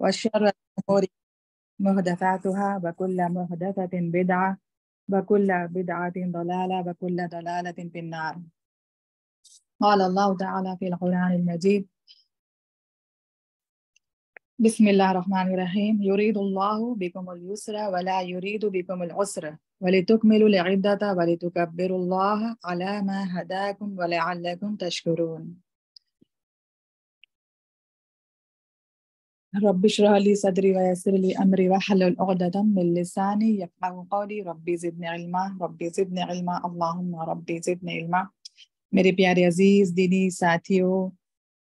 وشر الأمور محدثاتها وكل محدثة بدعة وكل بدعة ضلالة وكل ضلالة في النار. قال الله تعالى في القرآن المجيد: بسم الله الرحمن الرحيم. يريد الله بكم اليسر ولا يريد بكم العسر ولتكملوا العدة ولتكبروا الله على ما هداكم ولعلكم تشكرون. رب اشرح لي صدري ويسر لي أمري واحلل عقدة من لساني يفقهوا قولي. ربي زدني علما ربي زدني علما اللهم ربي زدني علما. میرے پیارے عزیز دینی ساتھیوں،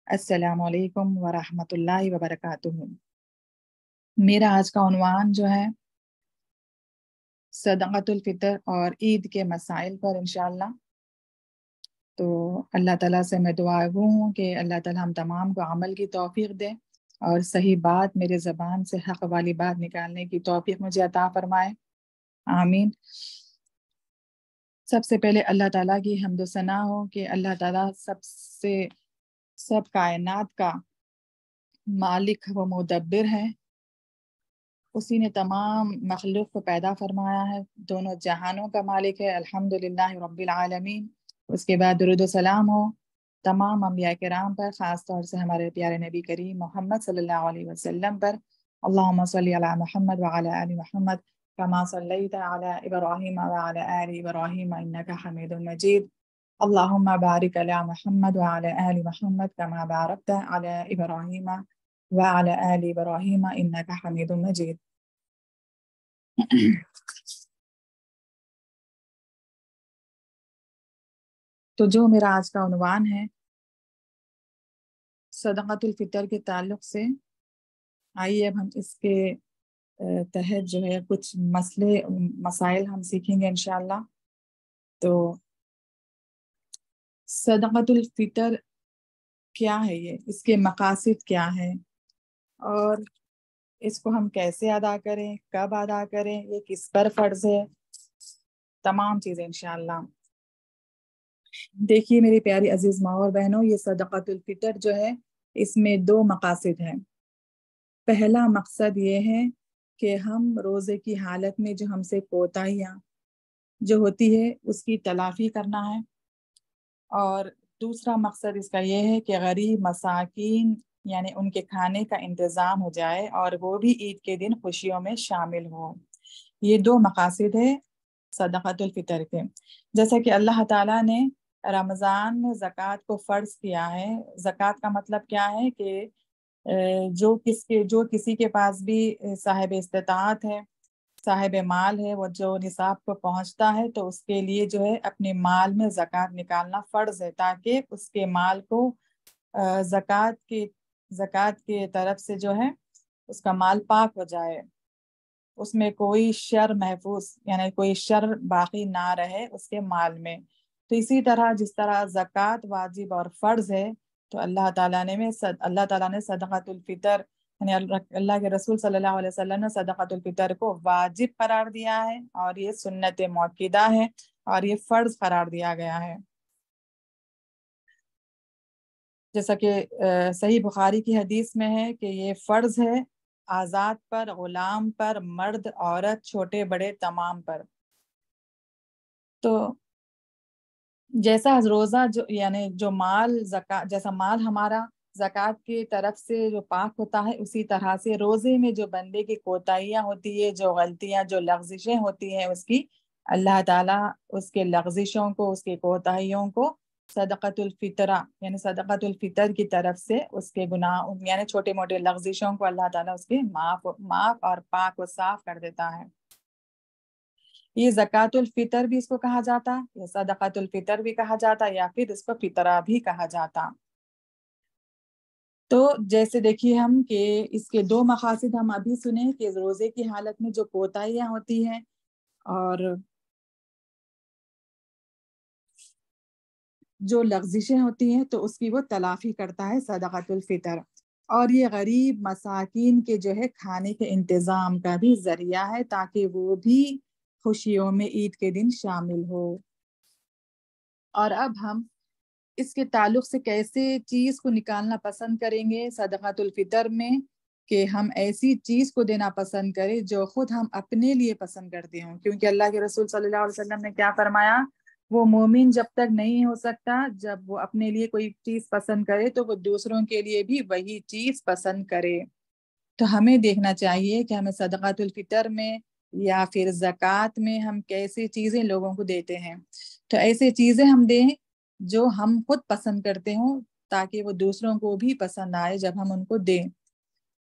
السلام علیکم ورحمۃ اللہ وبرکاتہ۔ میرا آج کا عنوان جو ہے صدقۃ الفطر اور عید کے مسائل پر انشاءاللہ۔ تو اللہ تعالیٰ سے میں دعا گو ہوں کہ اللہ تعالیٰ ہم تمام کو عمل کی توفیق دے اور صحیح بات میرے زبان سے حق والی بات نکالنے کی توفیق مجھے عطا فرمائے، آمین۔ سب سے پہلے اللہ تعالیٰ کی حمد و ثنا ہو کہ اللہ تعالیٰ سب کائنات کا مالک و مدبر ہے۔ اسی نے تمام مخلوق کو پیدا فرمایا ہے، دونوں جہانوں کا مالک ہے، الحمدللہ رب العالمین۔ اس کے بعد درود و سلام ہو تمام انبیاء کرام پر، خاص طور سے ہمارے پیارے نبی کریم محمد صلی اللہ علیہ وسلم پر۔ اللہم صلی علی محمد وعلی آل محمد کما صلیت علی ابراہیم وعلی آل ابراہیم انک حمید مجید۔ اللہم بارک علی محمد وعلی آل محمد کما بارکت علی ابراہیم وعلی آل ابراہیم انک حمید مجید۔ تو جو میرا آج کا عنوان ہے صدقۃ الفطر کے تعلق سے، آئیے اب ہم اس کے تحت جو ہے کچھ مسائل ہم سیکھیں گے انشاءاللہ۔ تو صدقۃ الفطر کیا ہے، یہ اس کے مقاصد کیا ہے اور اس کو ہم کیسے ادا کریں، کب ادا کریں، یہ کس پر فرض ہے، تمام چیزیں انشاءاللہ۔ دیکھیے میری پیاری عزیز ماں اور بہنوں، یہ صدقۃ الفطر جو ہے اس میں دو مقاصد ہیں۔ پہلا مقصد یہ ہے کہ ہم روزے کی حالت میں جو ہم سے کوتاہیاں جو ہوتی ہے اس کی تلافی کرنا ہے، اور دوسرا مقصد اس کا یہ ہے کہ غریب مساکین یعنی ان کے کھانے کا انتظام ہو جائے اور وہ بھی عید کے دن خوشیوں میں شامل ہوں۔ یہ دو مقاصد ہے صدقۃ الفطر کے۔ جیسا کہ اللہ تعالیٰ نے رمضان میں زکوٰۃ کو فرض کیا ہے۔ زکوٰۃ کا مطلب کیا ہے کہ جو کسی کے پاس بھی صاحب استطاعت ہے، صاحب مال ہے، وہ جو نصاب کو پہنچتا ہے تو اس کے لیے جو ہے اپنے مال میں زکوٰۃ نکالنا فرض ہے، تاکہ اس کے مال کو زکوٰۃ کی طرف سے جو ہے اس کا مال پاک ہو جائے، اس میں کوئی شر محفوظ یعنی کوئی شر باقی نہ رہے اس کے مال میں۔ تو اسی طرح جس طرح زکوٰۃ واجب اور فرض ہے، تو اللہ تعالیٰ نے صدقۃ الفطر یعنی اللہ کے رسول صلی اللہ علیہ وسلم نے صدقۃ الفطر کو واجب قرار دیا ہے، اور یہ سنت مؤکدہ ہے اور یہ فرض قرار دیا گیا ہے۔ جیسا کہ صحیح بخاری کی حدیث میں ہے کہ یہ فرض ہے آزاد پر، غلام پر، مرد عورت چھوٹے بڑے تمام پر۔ تو جیسا روزہ یعنی جو مال جیسا مال ہمارا زکوٰۃ کی طرف سے جو پاک ہوتا ہے، اسی طرح سے روزے میں جو بندے کی کوتاہیاں ہوتی ہے، جو غلطیاں جو لغزشیں ہوتی ہیں اس کی، اللہ تعالیٰ اس کے لغزشوں کو، اس کی کوتاہیوں کو صدقۃ الفطرہ یعنی صدقۃ الفطر کی طرف سے اس کے گناہ یعنی چھوٹے موٹے لغزشوں کو اللہ تعالیٰ اس کے معاف اور پاک و صاف کر دیتا ہے۔ یہ زکوٰۃ الفطر بھی اس کو کہا جاتا، یا صدقۃ الفطر بھی کہا جاتا، یا پھر اس کو فطرہ بھی کہا جاتا۔ تو جیسے دیکھیے ہم کہ اس کے دو مقاصد ہم ابھی سنیں کہ روزے کی حالت میں جو کوتاہیاں ہوتی ہیں اور جو لغزشیں ہوتی ہیں تو اس کی وہ تلافی کرتا ہے صدقۃ الفطر، اور یہ غریب مساکین کے جو ہے کھانے کے انتظام کا بھی ذریعہ ہے، تاکہ وہ بھی خوشیوں میں عید کے دن شامل ہو۔ اور اب ہم اس کے تعلق سے کیسے چیز کو نکالنا پسند کریں گے صدقۃ الفطر میں کہ ہم ایسی چیز کو دینا پسند کریں جو خود ہم اپنے لیے پسند کرتے ہوں، کیونکہ اللہ کے رسول صلی اللہ علیہ وسلم نے کیا فرمایا، وہ مومن جب تک نہیں ہو سکتا جب وہ اپنے لیے کوئی چیز پسند کرے تو وہ دوسروں کے لیے بھی وہی چیز پسند کرے۔ تو ہمیں دیکھنا چاہیے کہ ہمیں صدقۃ الفطر میں یا پھر زکوٰۃ میں ہم کیسی چیزیں لوگوں کو دیتے ہیں، تو ایسی چیزیں ہم دیں جو ہم خود پسند کرتے ہوں تاکہ وہ دوسروں کو بھی پسند آئے جب ہم ان کو دیں۔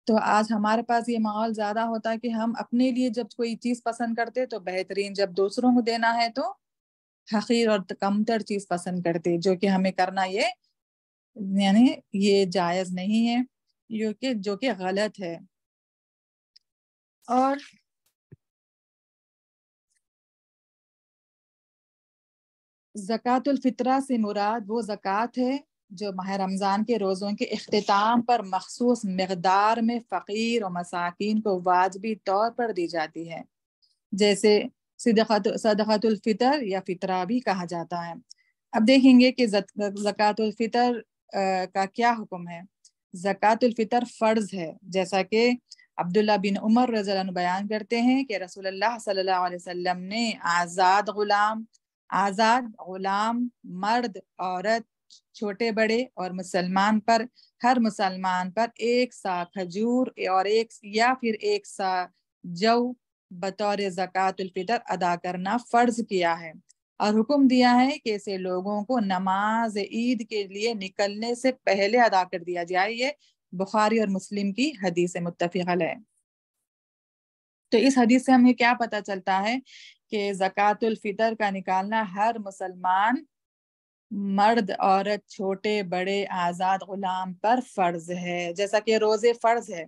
تو آج ہمارے پاس یہ ماحول زیادہ ہوتا ہے کہ ہم اپنے لیے جب کوئی چیز پسند کرتے تو بہترین، جب دوسروں کو دینا ہے تو حقیر اور کمتر چیز پسند کرتے، جو کہ ہمیں کرنا یعنی یہ جائز نہیں ہے، جو کہ غلط ہے۔ اور زکوٰۃ الفطرہ سے مراد وہ زکوٰۃ ہے جو ماہ رمضان کے روزوں کے اختتام پر مخصوص مقدار میں فقیر و مساکین کو واجبی طور پر دی جاتی ہے، جیسے صدقۃ الفطر یا فطرہ بھی کہا جاتا ہے۔ اب دیکھیں گے کہ زکوٰۃ الفطر کا کیا حکم ہے۔ زکوٰۃ الفطر فرض ہے، جیسا کہ عبداللہ بن عمر رضی اللہ عنہ بیان کرتے ہیں کہ رسول اللہ صلی اللہ علیہ وسلم نے آزاد غلام، مرد، عورت، چھوٹے بڑے اور ہر مسلمان پر 1 سا کھجور اور ایک سا جو بطور زکوٰۃ الفطر ادا کرنا فرض کیا ہے، اور حکم دیا ہے کہ اسے لوگوں کو نماز عید کے لیے نکلنے سے پہلے ادا کر دیا جائے۔ یہ بخاری اور مسلم کی حدیث متفق علیہ۔ تو اس حدیث سے ہمیں کیا پتہ چلتا ہے کہ زکوٰۃ الفطر کا نکالنا ہر مسلمان، مرد، عورت، چھوٹے بڑے، آزاد غلام پر فرض ہے، جیسا کہ روزے فرض ہے۔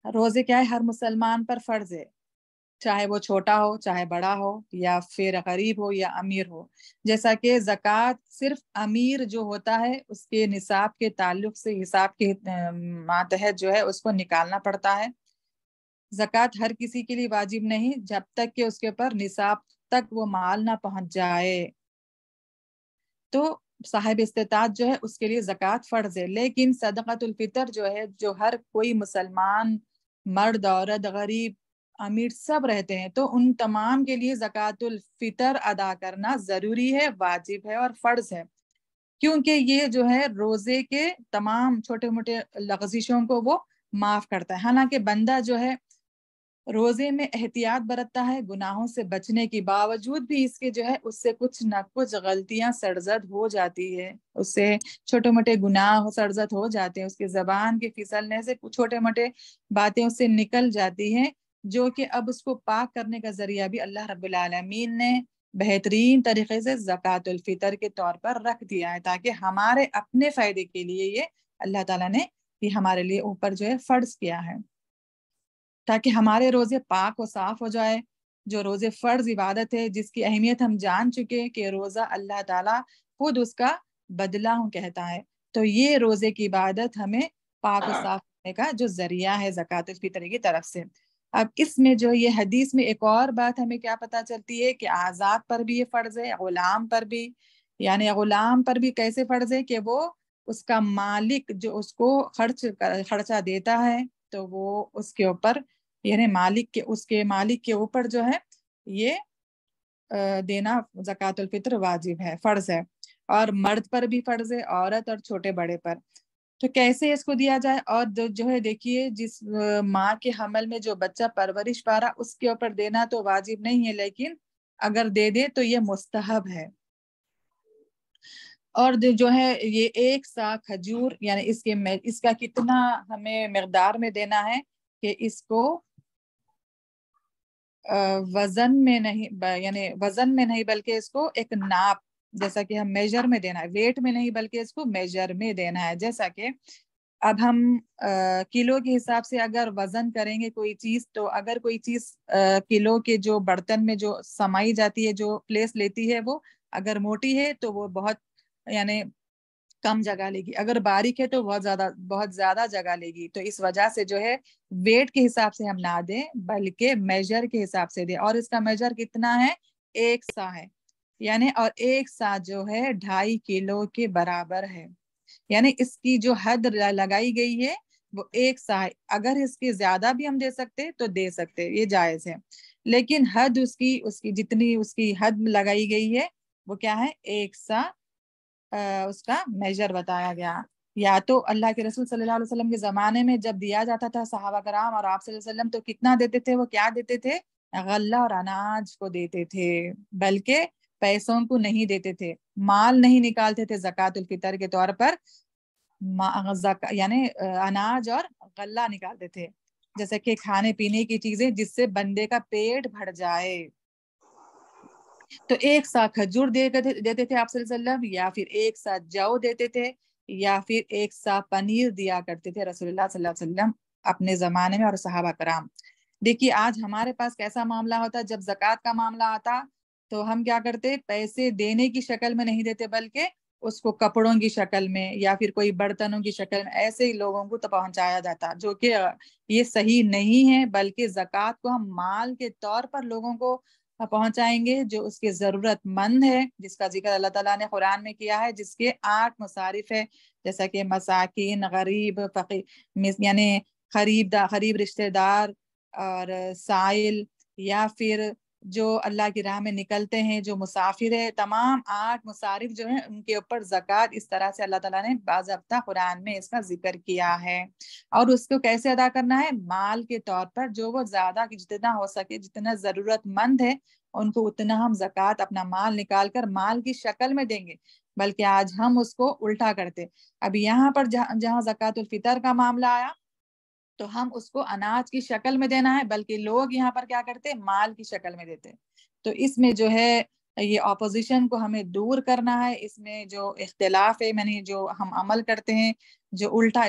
روزے کیا ہے؟ ہر مسلمان پر فرض ہے، چاہے وہ چھوٹا ہو، چاہے بڑا ہو، یا پھر غریب ہو یا امیر ہو۔ جیسا کہ زکوٰۃ صرف امیر جو ہوتا ہے اس کے نصاب کے تعلق سے، حساب کے ماتحت جو ہے اس کو نکالنا پڑتا ہے۔ زکوٰۃ ہر کسی کے لیے واجب نہیں جب تک کہ اس کے اوپر نصاب تک وہ مال نہ پہنچ جائے، تو صاحب استطاعت جو ہے اس کے لیے زکوٰۃ فرض ہے۔ لیکن صدقۃ الفطر جو ہے، جو ہر کوئی مسلمان، مرد، عورت، غریب، امیر سب رہتے ہیں، تو ان تمام کے لیے زکوٰۃ الفطر ادا کرنا ضروری ہے، واجب ہے اور فرض ہے، کیونکہ یہ جو ہے روزے کے تمام چھوٹے موٹے لغزشوں کو وہ معاف کرتا ہے۔ حالانکہ بندہ جو ہے روزے میں احتیاط برتتا ہے، گناہوں سے بچنے کے باوجود بھی اس کے جو ہے اس سے کچھ نہ کچھ غلطیاں سرزد ہو جاتی ہے، اس سے چھوٹے موٹے گناہ سرزد ہو جاتے ہیں، اس کے زبان کے پھسلنے سے کچھ چھوٹے موٹے باتیں اس سے نکل جاتی ہیں، جو کہ اب اس کو پاک کرنے کا ذریعہ بھی اللہ رب العالمین نے بہترین طریقے سے زکوٰۃ الفطر کے طور پر رکھ دیا ہے، تاکہ ہمارے اپنے فائدے کے لیے یہ اللہ تعالیٰ نے یہ ہمارے لیے اوپر جو ہے فرض کیا ہے، تاکہ ہمارے روزے پاک و صاف ہو جائے۔ جو روزے فرض عبادت ہے جس کی اہمیت ہم جان چکے کہ روزہ اللہ تعالیٰ خود اس کا بدلہ کہتا ہے، تو یہ روزے کی عبادت ہمیں پاک و صاف ہونے کا جو ذریعہ ہے زکوٰۃ الفطر کی طرف سے۔ اب اس میں جو یہ حدیث میں ایک اور بات ہمیں کیا پتہ چلتی ہے کہ آزاد پر بھی یہ فرض ہے، غلام پر بھی، یعنی غلام پر بھی کیسے فرض ہے کہ وہ اس کا مالک جو اس کو خرچہ دیتا ہے تو وہ اس کے اوپر، یعنی اس کے مالک کے اوپر جو ہے یہ دینا زکوٰۃ الفطر واجب ہے، فرض ہے، اور مرد پر بھی فرض ہے، عورت اور چھوٹے بڑے پر۔ تو کیسے اس کو دیا جائے؟ اور جو ہے دیکھیے، جس ماں کے حمل میں جو بچہ پرورش پا رہا اس کے اوپر دینا تو واجب نہیں ہے، لیکن اگر دے دے تو یہ مستحب ہے۔ اور جو ہے یہ 1 سا کھجور، یعنی اس کا کتنا ہمیں مقدار میں دینا ہے کہ اس کو وزن میں نہیں بلکہ اس کو ایک ناپ، جیسا کہ ہم میجر میں دینا ہے، ویٹ میں نہیں بلکہ اس کو میجر میں دینا ہے۔ جیسا کہ اب ہم کلو کے حساب سے اگر وزن کریں گے کوئی چیز، تو اگر کوئی چیز کلو کے جو برتن میں جو سمائی جاتی ہے، جو پلیس لیتی ہے، وہ اگر موٹی ہے تو وہ بہت یعنی کم جگہ لے گی، اگر باریک ہے تو بہت زیادہ جگہ لے گی، تو اس وجہ سے جو ہے ویٹ کے حساب سے ہم نہ دیں بلکہ میجر کے حساب سے دیں، اور اس کا میجر کتنا ہے؟ 1 سا ہے، یعنی اور 1 سا جو ہے 2.5 کلو کے برابر ہے، یعنی اس کی جو حد لگائی گئی ہے وہ ایک سا ہے، اگر اس کے زیادہ بھی ہم دے سکتے تو دے سکتے، یہ جائز ہے، لیکن حد اس کی جتنی اس کی حد لگائی گئی ہے وہ کیا ہے، ایک سا اس کا میجر بتایا گیا۔ یا تو اللہ کے رسول صلی اللہ علیہ وسلم کے زمانے میں جب دیا جاتا تھا صحابہ کرام اور آپ صلی اللہ علیہ وسلم، تو کتنا دیتے تھے، وہ کیا دیتے تھے، غلہ اور اناج کو دیتے تھے، بلکہ پیسوں کو نہیں دیتے تھے، مال نہیں نکالتے تھے زکوٰۃ الفطر کے طور پر، یعنی اناج اور غلہ نکالتے تھے، جیسے کہ کھانے پینے کی چیزیں جس سے بندے کا پیٹ بھر جائے۔ تو ایک سا کھجور دیتے تھے آپ صلی اللہ علیہ وسلم، یا پھر ایک سا جو دیتے تھے، یا پھر ایک سا پنیر دیا کرتے تھے رسول اللہ صلی اللہ علیہ وسلم اپنے زمانے میں اور صحابہ کرام۔ دیکھیے آج ہمارے پاس کیسا معاملہ ہوتا، جب زکوٰۃ کا معاملہ آتا تو ہم کیا کرتے، پیسے دینے کی شکل میں نہیں دیتے، بلکہ اس کو کپڑوں کی شکل میں یا پھر کوئی برتنوں کی شکل میں ایسے ہی لوگوں کو تو پہنچایا جاتا، جو کہ یہ صحیح نہیں ہے، بلکہ زکوٰۃ کو ہم مال کے طور پر لوگوں کو پہنچائیں گے جو اس کے ضرورت مند ہے، جس کا ذکر اللہ تعالیٰ نے قرآن میں کیا ہے، جس کے 8 مصارف ہے، جیسا کہ مساکین، غریب، فقیر، یعنی غریب رشتہ دار اور سائل، یا پھر جو اللہ کی راہ میں نکلتے ہیں، جو مسافر ہے، تمام 8 مصارف جو ہیں ان کے اوپر زکوٰۃ اس طرح سے اللہ تعالیٰ نے باضابطہ قرآن میں اس کا ذکر کیا ہے۔ اور اس کو کیسے ادا کرنا ہے، مال کے طور پر، جو وہ زیادہ جتنا ہو سکے، جتنا ضرورت مند ہے ان کو اتنا ہم زکوٰۃ اپنا مال نکال کر مال کی شکل میں دیں گے، بلکہ آج ہم اس کو الٹا کرتے۔ اب یہاں پر جہاں زکوٰۃ الفطر کا معاملہ آیا تو ہم اس کو اناج کی شکل میں دینا ہے، بلکہ لوگ یہاں پر کیا کرتے، مال کی شکل میں دیتے۔ تو اس میں جو ہے یہ اپوزیشن کو ہمیں دور کرنا ہے، اس میں جو اختلاف ہے، یعنی جو ہم عمل کرتے ہیں جو الٹا،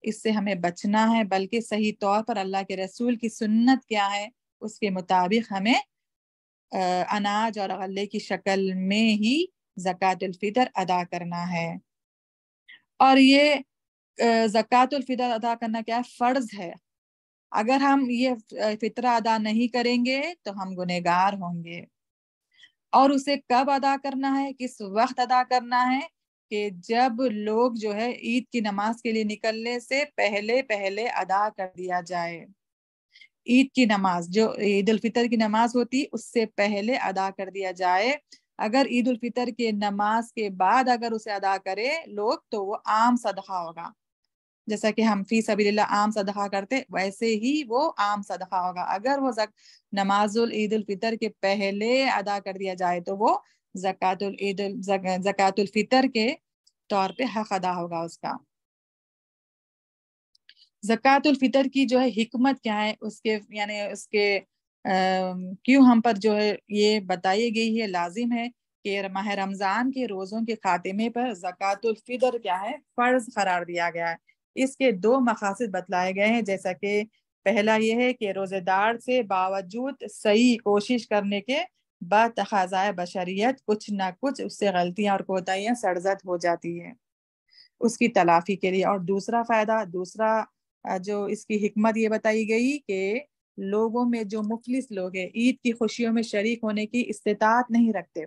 اس سے ہمیں بچنا ہے، بلکہ صحیح طور پر اللہ کے رسول کی سنت کیا ہے اس کے مطابق ہمیں اناج اور غلے کی شکل میں ہی زکوٰۃ الفطر ادا کرنا ہے۔ اور یہ زکوٰۃ الفطر ادا کرنا کیا ہے، فرض ہے۔ اگر ہم یہ فطرہ ادا نہیں کریں گے تو ہم گنہگار ہوں گے۔ اور اسے کب ادا کرنا ہے، کس وقت ادا کرنا ہے، کہ جب لوگ جو ہے عید کی نماز کے لیے نکلنے سے پہلے ادا کر دیا جائے۔ عید کی نماز جو عید الفطر کی نماز ہوتی اس سے پہلے ادا کر دیا جائے۔ اگر عید الفطر کے نماز کے بعد اگر اسے ادا کرے لوگ تو وہ عام صدقہ ہوگا، جیسا کہ ہم فی سبیل اللہ عام صدقہ کرتے ویسے ہی وہ عام صدقہ ہوگا۔ اگر وہ نماز العید الفطر کے پہلے ادا کر دیا جائے تو وہ زکوٰۃ الفطر کے طور پہ حق ادا ہوگا اس کا۔ زکوٰۃ الفطر کی جو ہے حکمت کیا ہے، اس کے کیوں ہم پر جو ہے یہ بتائی گئی ہے، لازم ہے کہ ماہ رمضان کے روزوں کے خاتمے پر زکوٰۃ الفطر کیا ہے، فرض قرار دیا گیا ہے۔ اس کے 2 مقاصد بتلائے گئے ہیں، جیسا کہ پہلا یہ ہے کہ روزے دار سے باوجود صحیح کوشش کرنے کے بعد تقاضائے بشریت کچھ نہ کچھ اس سے غلطیاں اور کوتاہیاں سرزد ہو جاتی ہے اس کی تلافی کے لیے۔ اور دوسرا جو اس کی حکمت یہ بتائی گئی کہ لوگوں میں جو مفلس لوگ ہیں، عید کی خوشیوں میں شریک ہونے کی استطاعت نہیں رکھتے،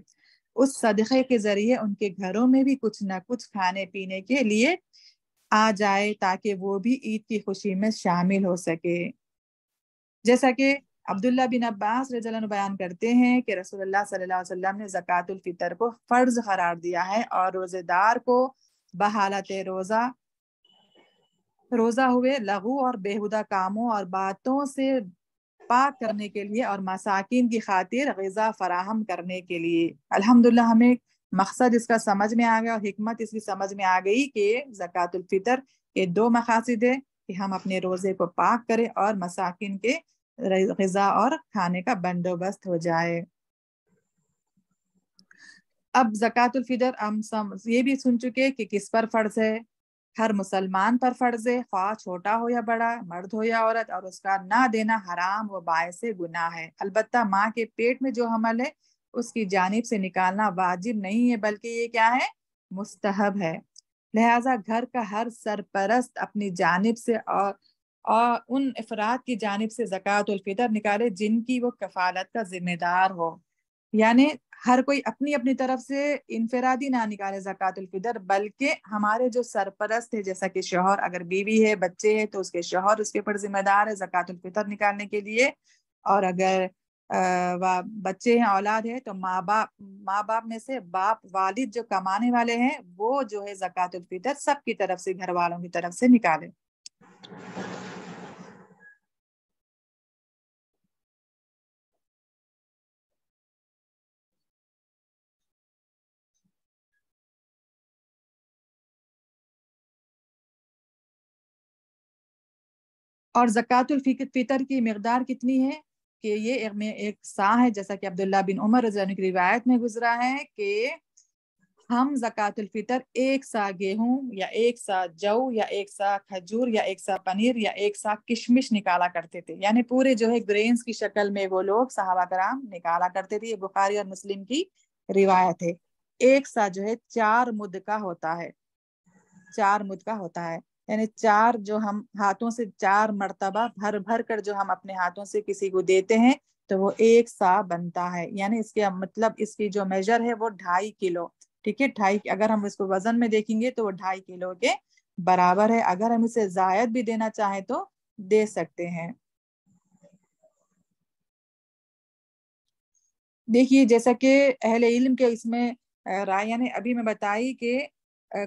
اس صدقے کے ذریعے ان کے گھروں میں بھی کچھ نہ کچھ کھانے پینے کے لیے آ جائے، تاکہ وہ بھی عید کی خوشی میں شامل ہو سکے۔ جیسا کہ عبداللہ بن عباس رضی اللہ عنہ بیان کرتے ہیں کہ رسول اللہ صلی اللہ علیہ وسلم نے زکوٰۃ الفطر کو فرض قرار دیا ہے، اور روزے دار کو بحالت روزہ ہوئے لغو اور بیہودہ کاموں اور باتوں سے پاک کرنے کے لیے اور مساکین کی خاطر غذا فراہم کرنے کے لیے۔ الحمدللہ ہمیں مقصد اس کا سمجھ میں آ گیا، اور حکمت اس کی سمجھ میں آ گئی کہ زکوٰۃ الفطر کے 2 مقاصد ہیں کہ ہم اپنے روزے کو پاک کریں اور مساکین کے غذا اور کھانے کا بندوبست ہو جائے۔ اب زکوٰۃ الفطر ہم یہ بھی سن چکے کہ کس پر فرض ہے، ہر مسلمان پر فرض ہے، خواہ چھوٹا ہو یا بڑا، مرد ہو یا عورت، اور اس کا نہ دینا حرام و باعث گناہ ہے۔ البتہ ماں کے پیٹ میں جو حمل ہے اس کی جانب سے نکالنا واجب نہیں ہے، بلکہ یہ کیا ہے، مستحب ہے۔ لہٰذا گھر کا ہر سرپرست اپنی جانب سے اور ان افراد کی جانب سے زکوٰۃ الفطر نکالے جن کی وہ کفالت کا ذمہ دار ہو، یعنی ہر کوئی اپنی اپنی طرف سے انفرادی نہ نکالے زکوٰۃ الفطر، بلکہ ہمارے جو سرپرست ہے، جیسا کہ شوہر اگر بیوی ہے، بچے ہے، تو اس کے شوہر اس کے اوپر ذمہ دار ہے زکوٰۃ الفطر نکالنے کے لیے، اور اگر بچے ہیں، اولاد ہے، تو ماں باپ میں سے باپ والد جو کمانے والے ہیں وہ جو ہے زکوٰۃ الفطر سب کی طرف سے، گھر والوں کی طرف سے نکالے۔ اور زکوٰۃ الفطر کی مقدار کتنی ہے کہ یہ ایک سا ہے، جیسا کہ عبداللہ بن عمر رضی اللہ عنہ کی روایت میں گزرا ہے کہ ہم زکوٰۃ الفطر ایک سا گیہوں یا ایک سا جو یا ایک سا کھجور یا ایک سا پنیر یا ایک سا کشمش نکالا کرتے تھے، یعنی پورے جو ہے گرینز کی شکل میں وہ لوگ صحابہ کرام نکالا کرتے تھے۔ یہ بخاری اور مسلم کی روایت ہے۔ ایک سا جو ہے 4 مد کا ہوتا ہے، 4 مد کا ہوتا ہے، یعنی 4 جو ہم ہاتھوں سے 4 مرتبہ بھر بھر کر جو ہم اپنے ہاتھوں سے کسی کو دیتے ہیں تو وہ ایک سا بنتا ہے، یعنی اس کے مطلب اس کی جو میجر ہے وہ 2.5 کلو، ٹھیک ہے، 2.5، اگر ہم اس کو وزن میں دیکھیں گے تو وہ 2.5 کلو کے برابر ہے۔ اگر ہم اسے زائد بھی دینا چاہیں تو دے سکتے ہیں۔ دیکھیے جیسا کہ اہل علم کے اس میں رائے، یعنی ابھی میں بتائی کہ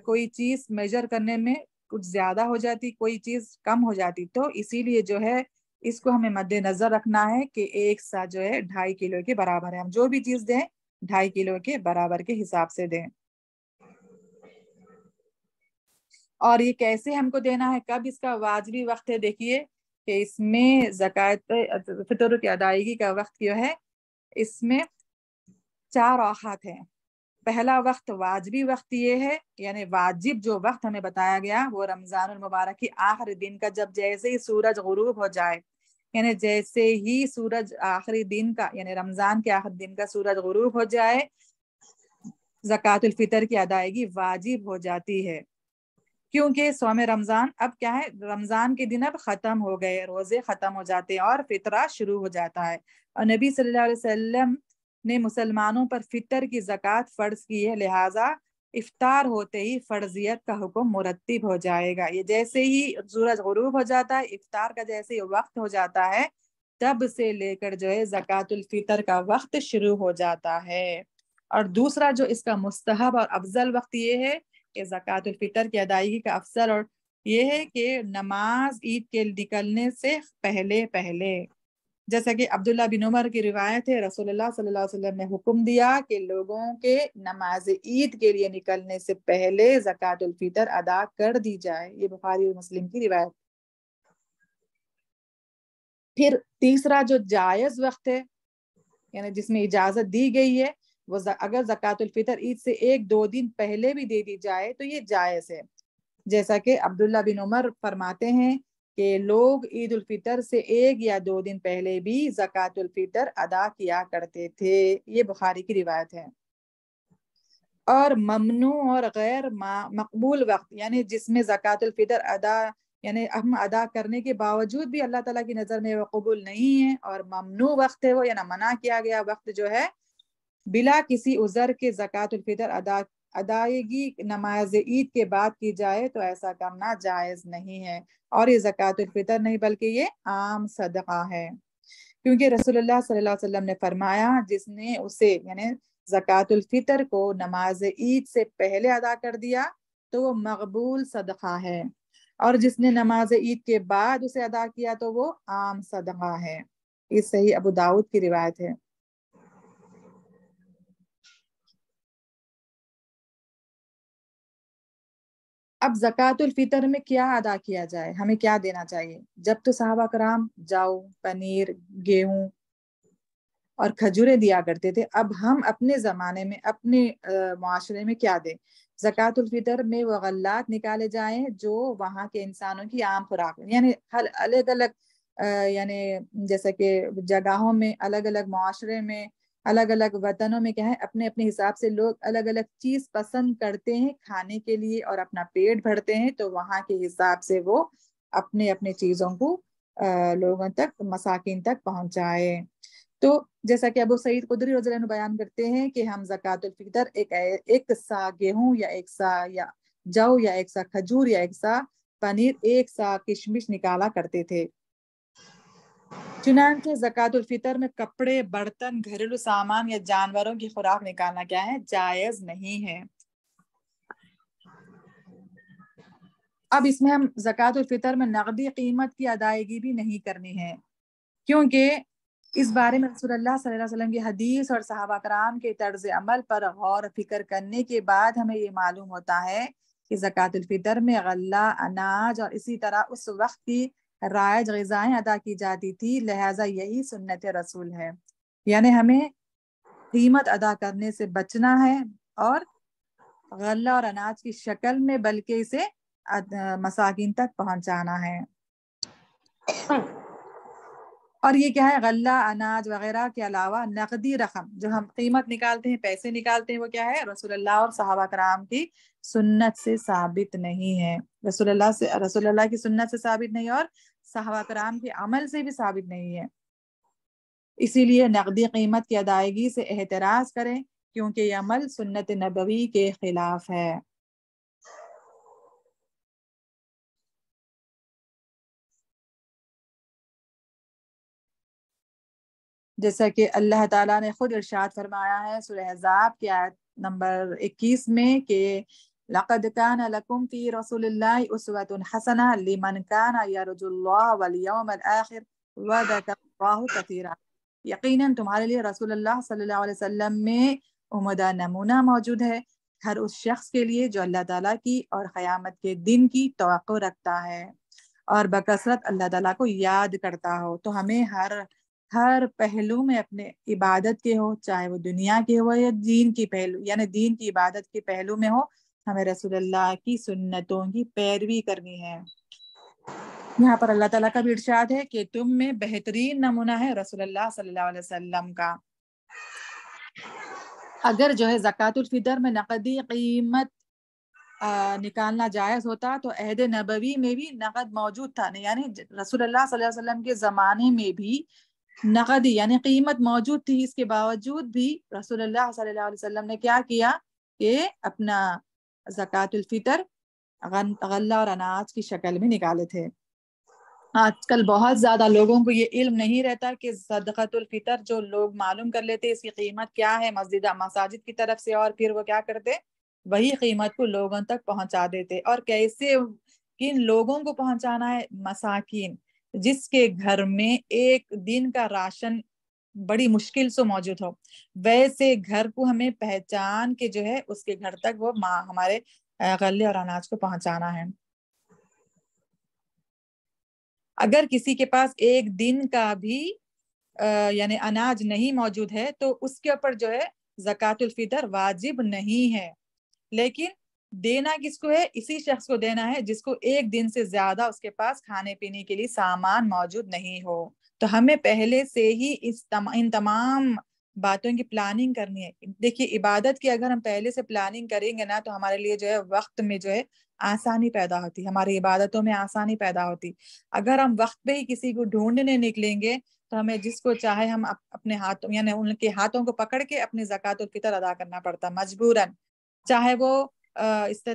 کوئی چیز میجر کرنے میں کچھ زیادہ ہو جاتی، کوئی چیز کم ہو جاتی، تو اسی لیے جو ہے اس کو ہمیں مد نظر رکھنا ہے کہ ایک سا جو ہے 2.5 کلو کے برابر ہے، ہم جو بھی چیز دیں 2.5 کلو کے برابر کے حساب سے دیں۔ اور یہ کیسے ہم کو دینا ہے، کب اس کا واجبی وقت ہے؟ دیکھیے کہ اس میں زکوٰۃ فطر کی ادائیگی کا وقت جو ہے، اس میں 4 اوقات ہیں۔ پہلا وقت واجبی وقت یہ ہے، یعنی واجب جو وقت ہمیں بتایا گیا وہ رمضان المبارک کی آخری دن کا جب جیسے ہی سورج غروب ہو جائے، یعنی جیسے ہی سورج آخری دن کا، یعنی رمضان کے آخری دن کا سورج غروب ہو جائے، زکوٰۃ الفطر کی ادائیگی واجب ہو جاتی ہے۔ کیونکہ صوم رمضان اب کیا ہے، رمضان کے دن اب ختم ہو گئے، روزے ختم ہو جاتے ہیں اور فطرہ شروع ہو جاتا ہے، اور نبی صلی اللہ علیہ وسلم نے مسلمانوں پر فطر کی زکوٰۃ فرض کی ہے، لہٰذا افطار ہوتے ہی فرضیت کا حکم مرتب ہو جائے گا۔ یہ جیسے ہی سورج غروب ہو جاتا ہے، افطار کا جیسے ہی وقت ہو جاتا ہے، تب سے لے کر جو ہے زکوٰۃ الفطر کا وقت شروع ہو جاتا ہے۔ اور دوسرا جو اس کا مستحب اور افضل وقت یہ ہے کہ زکوٰۃ الفطر کی ادائیگی کا افضل اور یہ ہے کہ نماز عید کے نکلنے سے پہلے پہلے، جیسا کہ عبداللہ بن عمر کی روایت ہے، رسول اللہ صلی اللہ علیہ وسلم نے حکم دیا کہ لوگوں کے نماز عید کے لیے نکلنے سے پہلے زکوٰۃ الفطر ادا کر دی جائے۔ یہ بخاری اور مسلم کی روایت۔ پھر تیسرا جو جائز وقت ہے، یعنی جس میں اجازت دی گئی ہے، وہ اگر زکوٰۃ الفطر عید سے 1-2 دن پہلے بھی دے دی جائے تو یہ جائز ہے، جیسا کہ عبداللہ بن عمر فرماتے ہیں کہ لوگ عید الفطر سے 1 یا 2 دن پہلے بھی زکوٰۃ الفطر ادا کیا کرتے تھے۔ یہ بخاری کی روایت ہے۔ اور ممنوع اور غیر مقبول وقت، یعنی جس میں زکوٰۃ الفطر یعنی ہم ادا کرنے کے باوجود بھی اللہ تعالیٰ کی نظر میں وہ قبول نہیں ہے، اور ممنوع وقت ہے وہ، یعنی منع کیا گیا وقت جو ہے، بلا کسی عذر کے زکوٰۃ الفطر ادائیگی نماز عید کے بعد کی جائے تو ایسا کرنا جائز نہیں ہے، اور یہ زکوٰۃ الفطر نہیں بلکہ یہ عام صدقہ ہے، کیونکہ رسول اللہ صلی اللہ علیہ وسلم نے فرمایا جس نے اسے یعنی زکوٰۃ الفطر کو نماز عید سے پہلے ادا کر دیا تو وہ مقبول صدقہ ہے، اور جس نے نماز عید کے بعد اسے ادا کیا تو وہ عام صدقہ ہے۔ یہ صحیح ابو داؤد کی روایت ہے۔ اب زکوٰۃ الفطر میں کیا ادا کیا جائے، ہمیں کیا دینا چاہیے؟ جب تو صحابہ کرام جو، پنیر، گیہوں اور کھجوریں دیا کرتے تھے، اب ہم اپنے زمانے میں اپنے معاشرے میں کیا دیں؟ زکوٰۃ الفطر میں وہ غلات نکالے جائیں جو وہاں کے انسانوں کی عام خوراک، یعنی الگ الگ یعنی جیسا کہ جگہوں میں الگ الگ، معاشرے میں الگ الگ، وطنوں میں کیا ہے اپنے اپنے حساب سے لوگ الگ الگ چیز پسند کرتے ہیں کھانے کے لیے اور اپنا پیٹ بھرتے ہیں، تو وہاں کے حساب سے وہ اپنے اپنے چیزوں کو لوگوں تک، مساکین تک پہنچائے۔ تو جیسا کہ ابو سعید خدری رضی اللہ عنہ بیان کرتے ہیں کہ ہم زکوٰۃ الفطر ایک سا گیہوں یا ایک سا یا جو یا ایک سا کھجور یا ایک سا پنیر ایک سا کشمش نکالا کرتے تھے۔ چنانچہ زکوٰۃ الفطر میں کپڑے، برتن، گھریلو سامان یا جانوروں کی خوراک نکالنا کیا ہے؟ جائز نہیں ہے۔ اب اس میں ہم زکوٰۃ الفطر میں نقدی قیمت کی ادائیگی بھی نہیں کرنی ہے، کیونکہ اس بارے میں رسول اللہ صلی اللہ علیہ وسلم کی حدیث اور صحابہ کرام کے طرز عمل پر غور و فکر کرنے کے بعد ہمیں یہ معلوم ہوتا ہے کہ زکوٰۃ الفطر میں غلہ، اناج اور اسی طرح اس وقت کی رائج غذائیں ادا کی جاتی تھی، لہٰذا یہی سنت رسول ہے، یعنی ہمیں قیمت ادا کرنے سے بچنا ہے اور غلہ اور اناج کی شکل میں بلکہ اسے مساکین تک پہنچانا ہے۔ اور یہ کیا ہے؟ غلہ، اناج وغیرہ کے علاوہ نقدی رقم جو ہم قیمت نکالتے ہیں، پیسے نکالتے ہیں، وہ کیا ہے؟ رسول اللہ اور صحابہ کرام کی سنت سے ثابت نہیں ہے، رسول اللہ کی سنت سے ثابت نہیں اور صحابہ کرام کے عمل سے بھی ثابت نہیں ہے۔ اسی لیے نقدی قیمت کی ادائیگی سے احتراز کریں، کیونکہ یہ عمل سنت نبوی کے خلاف ہے۔ جیسا کہ اللہ تعالیٰ نے خود ارشاد فرمایا ہے سورہ احزاب کی آیت نمبر 21 میں کہ لَقَدْ كَانَ لَكُمْ فِي رَسُولِ اللَّهِ أُسْوَةٌ حَسَنَةٌ لِمَنْ كَانَ يَرْجُو اللَّهَ وَالْيَوْمَ الْآخِرَ وَذَكَرَ اللَّهَ كَثِيرًا، یقیناً تمہارے لیے رسول اللہ صلی اللہ علیہ وسلم میں عمدہ نمونہ موجود ہے، ہر اس شخص کے لیے جو اللہ تعالیٰ کی اور قیامت کے دن کی توقع رکھتا ہے اور بکثرت اللہ تعالیٰ کو یاد کرتا ہو۔ تو ہمیں ہر پہلو میں اپنے عبادت کے ہو، چاہے وہ دنیا کے ہو یا دین کی پہلو، یعنی دین کی عبادت کے پہلو میں ہو، ہمیں رسول اللہ کی سنتوں کی پیروی کرنی ہے۔ یہاں پر اللہ تعالیٰ کا بھی ارشاد ہے کہ تم میں بہترین نمونہ ہے رسول اللہ صلی اللہ علیہ وسلم کا۔ اگر جو ہے زکوٰۃ الفطر میں نقدی قیمت نکالنا جائز ہوتا تو عہد نبوی میں بھی نقد موجود تھا، یعنی رسول اللہ صلی اللہ علیہ وسلم کے زمانے میں بھی نقدی یعنی قیمت موجود تھی، اس کے باوجود بھی رسول اللہ صلی اللہ علیہ وسلم نے کیا کیا کہ اپنا زکوٰۃ الفطر غلہ اور اناج کی شکل میں نکالے تھے۔ آج کل بہت زیادہ لوگوں کو یہ علم نہیں رہتا کہ صدقۃ الفطر جو لوگ معلوم کر لیتے اس کی قیمت کیا ہے مساجد کی طرف سے، اور پھر وہ کیا کرتے، وہی قیمت کو لوگوں تک پہنچا دیتے۔ اور کیسے کن لوگوں کو پہنچانا ہے؟ مساکین، جس کے گھر میں ایک دن کا راشن بڑی مشکل سے موجود ہو، ویسے گھر کو ہمیں پہچان کے جو ہے اس کے گھر تک وہ ہمارے غلے اور اناج کو پہنچانا ہے۔ اگر کسی کے پاس ایک دن کا بھی یعنی اناج نہیں موجود ہے تو اس کے اوپر جو ہے زکوٰۃ الفطر واجب نہیں ہے، لیکن دینا کس کو ہے؟ اسی شخص کو دینا ہے جس کو ایک دن سے زیادہ اس کے پاس کھانے پینے کے لیے سامان موجود نہیں ہو۔ تو ہمیں پہلے سے ہی ان تمام باتوں کی پلاننگ کرنی ہے۔ دیکھیے عبادت کی اگر ہم پہلے سے پلاننگ کریں گے نا تو ہمارے لیے جو ہے وقت میں جو ہے آسانی پیدا ہوتی، ہماری عبادتوں میں آسانی پیدا ہوتی۔ اگر ہم وقت پہ ہی کسی کو ڈھونڈنے نکلیں گے تو ہمیں جس کو چاہے ہم اپنے ہاتھوں یعنی ان کے ہاتھوں کو پکڑ کے اپنی زکوٰۃ الفطر ادا کرنا پڑتا مجبوراً، چاہے وہ